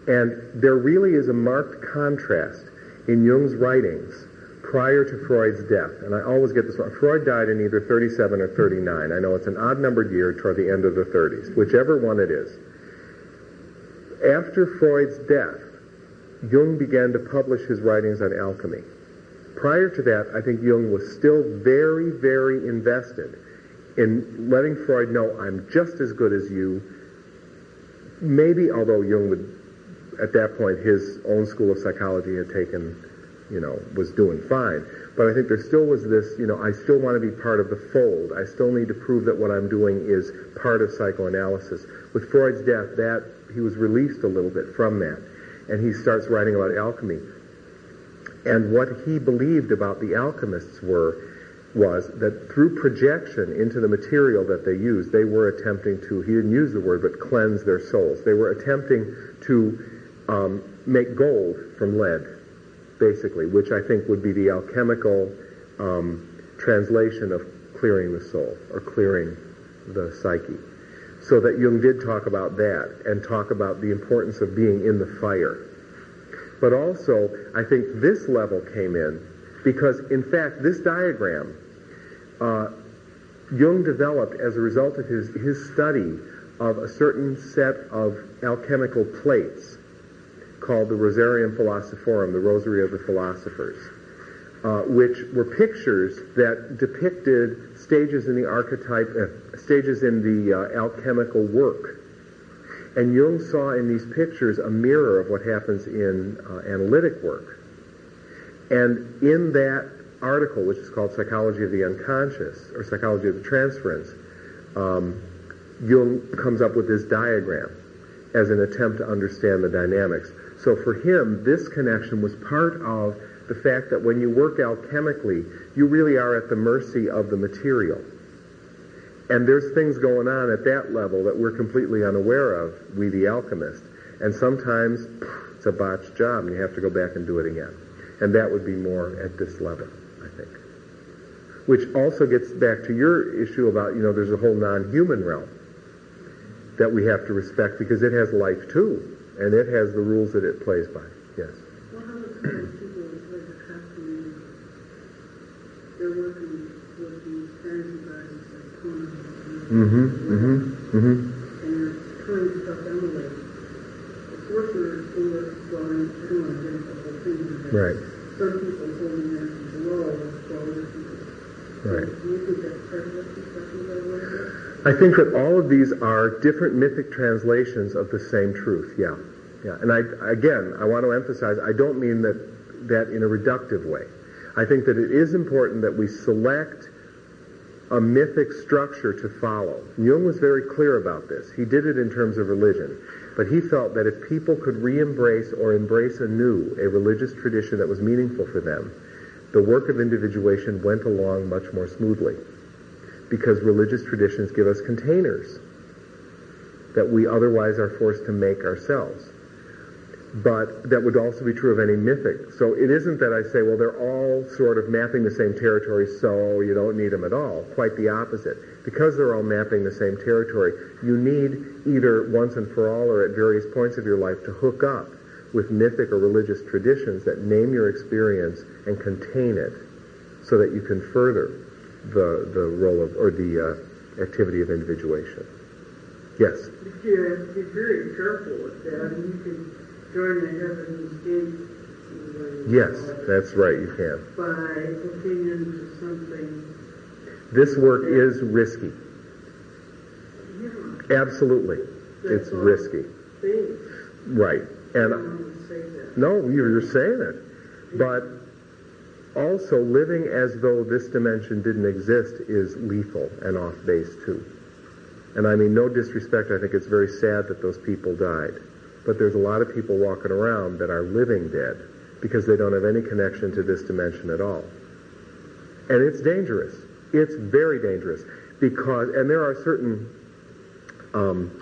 And there really is a marked contrast in Jung's writings prior to Freud's death. And I always get this wrong. Freud died in either 37 or 39. I know it's an odd-numbered year toward the end of the 30s, whichever one it is. After Freud's death, Jung began to publish his writings on alchemy. Prior to that, I think Jung was still very, very invested in letting Freud know, I'm just as good as you. Maybe, although Jung would, at that point, his own school of psychology had taken, was doing fine. But I think there still was this, I still want to be part of the fold. I still need to prove that what I'm doing is part of psychoanalysis. With Freud's death, he was released a little bit from that. And he starts writing about alchemy. And what he believed about the alchemists was that through projection into the material that they used, they were attempting to, he didn't use the word, but cleanse their souls. They were attempting to make gold from lead, basically, which I think would be the alchemical translation of clearing the soul, or clearing the psyche. So that Jung did talk about that, and talk about the importance of being in the fire. But also, I think this level came in because, in fact, this diagram, Jung developed as a result of his study of a certain set of alchemical plates called the Rosarium Philosophorum, the Rosary of the Philosophers, which were pictures that depicted stages in the archetype, stages in the alchemical work. And Jung saw in these pictures a mirror of what happens in analytic work. And in that article, which is called Psychology of the Unconscious, or Psychology of the Transference, Jung comes up with this diagram as an attempt to understand the dynamics. So for him, this connection was part of the fact that when you work alchemically, you really are at the mercy of the material. And there's things going on at that level that we're completely unaware of, we the alchemists. And sometimes it's a botched job and you have to go back and do it again. And that would be more at this level, I think. Which also gets back to your issue about, there's a whole non-human realm that we have to respect because it has life too. And it has the rules that it plays by. Yes? Well, how much people like happily, they're working with these fantasy guys like Conan and they're trying to self-emulate. The sorcerers who are going through and getting the whole thing. Right. Some people holding their below while other people. Right. Do you think that's part of what these questions are working? I think that all of these are different mythic translations of the same truth, yeah. And I want to emphasize, I don't mean that in a reductive way. I think that it is important that we select a mythic structure to follow. Jung was very clear about this. He did it in terms of religion. But he felt that if people could re-embrace or embrace anew a religious tradition that was meaningful for them, the work of individuation went along much more smoothly. Because religious traditions give us containers that we otherwise are forced to make ourselves. But that would also be true of any mythic. So it isn't that I say, well, they're all sort of mapping the same territory, so you don't need them at all. Quite the opposite. Because they're all mapping the same territory, you need either once and for all or at various points of your life to hook up with mythic or religious traditions that name your experience and contain it so that you can further the role of, or the activity of individuation. Yes? But you have to be very careful with that, and you can join the heaven's gate. Yes, that's right, you can. By looking into something. This work is risky. Yeah. Absolutely. It's risky. Things. Right. I And don't want to say that. no, you're saying it. But also living as though this dimension didn't exist is lethal and off base too. And I mean no disrespect, I think it's very sad that those people died. But there's a lot of people walking around that are living dead because they don't have any connection to this dimension at all. And it's dangerous. It's very dangerous because, and there are certain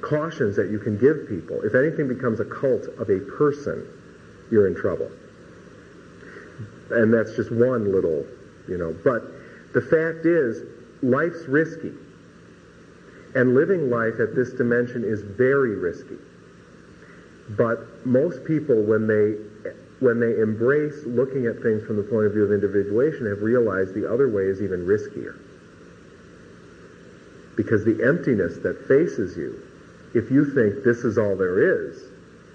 cautions that you can give people. If anything becomes a cult of a person, you're in trouble. And that's just one little, But the fact is, life's risky. And living life at this dimension is very risky. But most people, when they embrace looking at things from the point of view of individuation, have realized the other way is even riskier. Because the emptiness that faces you, if you think this is all there is,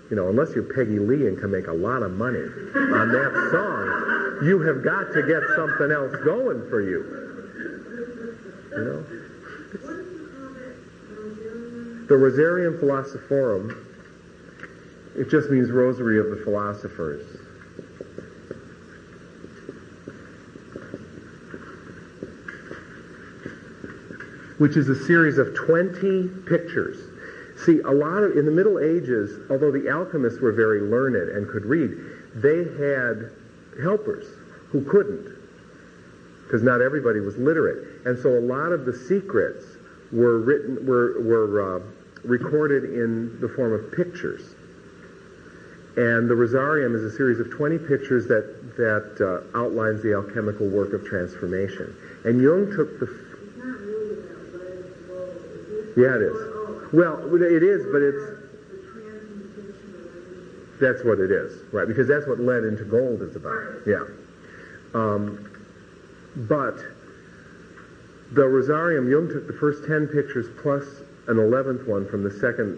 unless you're Peggy Lee and can make a lot of money on that song, you have got to get something else going for you. The Rosarium Philosophorum, it just means Rosary of the Philosophers. Which is a series of 20 pictures. See, in the Middle Ages, although the alchemists were very learned and could read, they had helpers who couldn't, because not everybody was literate. And so a lot of the secrets were recorded in the form of pictures. And the Rosarium is a series of 20 pictures that outlines the alchemical work of transformation. And Jung took the... Yeah, it is. Well, it is, but that's what it is, right? Because that's what lead into gold is about. Yeah. But the Rosarium, Jung took the first 10 pictures plus an 11th one from the second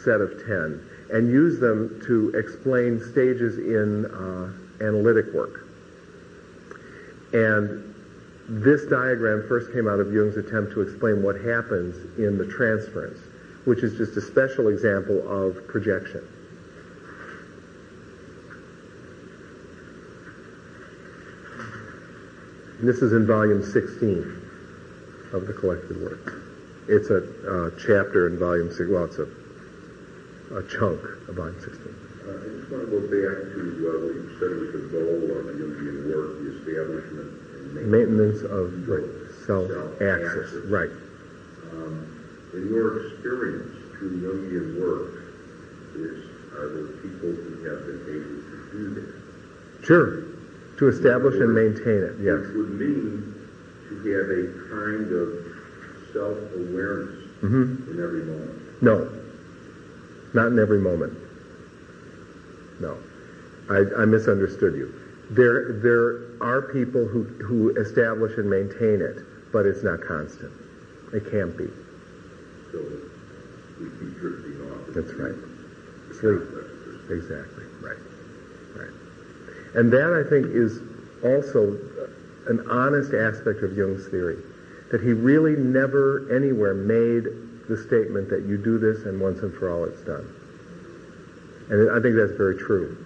set of 10 and used them to explain stages in analytic work. And this diagram first came out of Jung's attempt to explain what happens in the transference, which is just a special example of projection. And this is in volume 16 of the collected works. It's a chapter in volume 6. Well, it's a chunk of volume 16. I just want to go back to what you said was the goal of Jungian work, the establishment and maintenance of self-access. Right. In your experience through Jungian work, are there people who have been able to do that? Sure. To establish and maintain it, yes. Which would mean to have a kind of self-awareness in every moment. No. Not in every moment. No. I misunderstood you. There are people who establish and maintain it, but it's not constant. It can't be. So we keep drifting off. That's right. Sleep. Exactly. Right. Right. And that, I think, is also an honest aspect of Jung's theory, that he really never anywhere made the statement that you do this and once and for all it's done. And I think that's very true.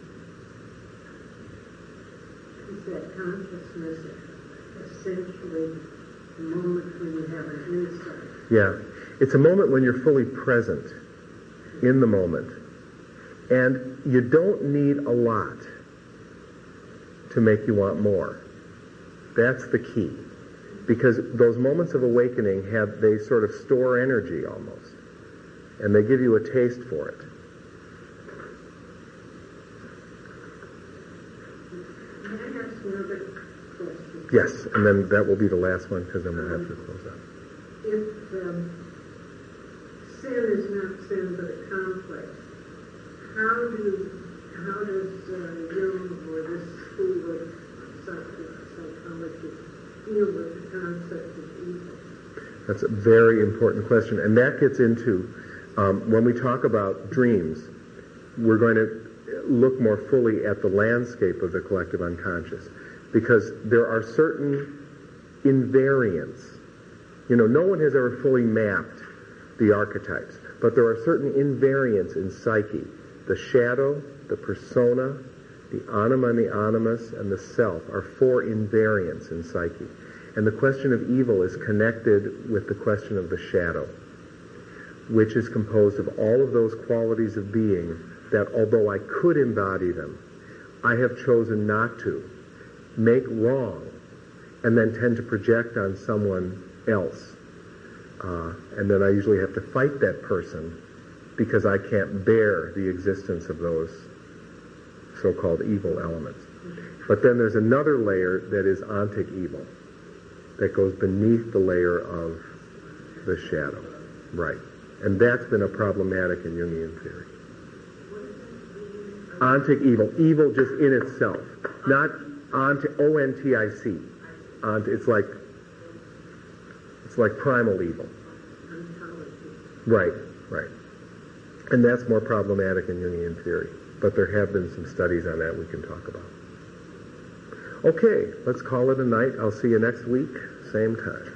Is that consciousness essentially the moment when you have an insight? Yeah. It's a moment when you're fully present in the moment. And you don't need a lot to make you want more. That's the key. Because those moments of awakening they sort of store energy almost. And they give you a taste for it. Can I ask another question? Yes, and then that will be the last one because then we'll have to close out. If sin is not sin but a complex, how does Jung or this school of psychology deal with the concept of evil? That's a very important question, and that gets into, when we talk about dreams, we're going to look more fully at the landscape of the collective unconscious, because there are certain invariants. No one has ever fully mapped the archetypes, but there are certain invariants in psyche. The shadow, the persona, the anima and the animus, and the self are 4 invariants in psyche. And the question of evil is connected with the question of the shadow, which is composed of all of those qualities of being that, although I could embody them, I have chosen not to, make wrong, and then tend to project on someone else. And then I usually have to fight that person because I can't bear the existence of those so-called evil elements. But then there's another layer that is ontic evil, that goes beneath the layer of the shadow. Right. And that's been a problematic in Jungian theory. Ontic evil. Evil just in itself. Not ontic, O-N-T-I-C. It's like primal evil. Right. And that's more problematic in Jungian theory. But there have been some studies on that we can talk about. Okay, let's call it a night. I'll see you next week, same time.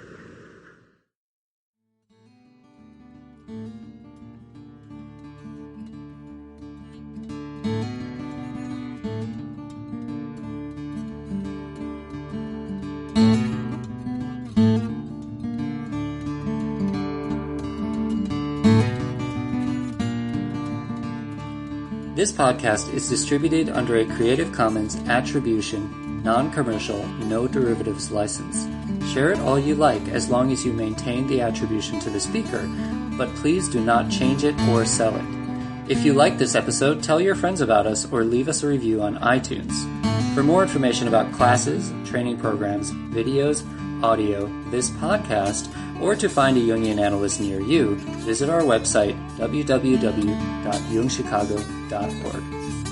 This podcast is distributed under a Creative Commons Attribution, Non-Commercial, No Derivatives license. Share it all you like as long as you maintain the attribution to the speaker, but please do not change it or sell it. If you like this episode, tell your friends about us or leave us a review on iTunes. For more information about classes, training programs, videos, audio, this podcast, or to find a Jungian analyst near you, visit our website, www.jungchicago.org.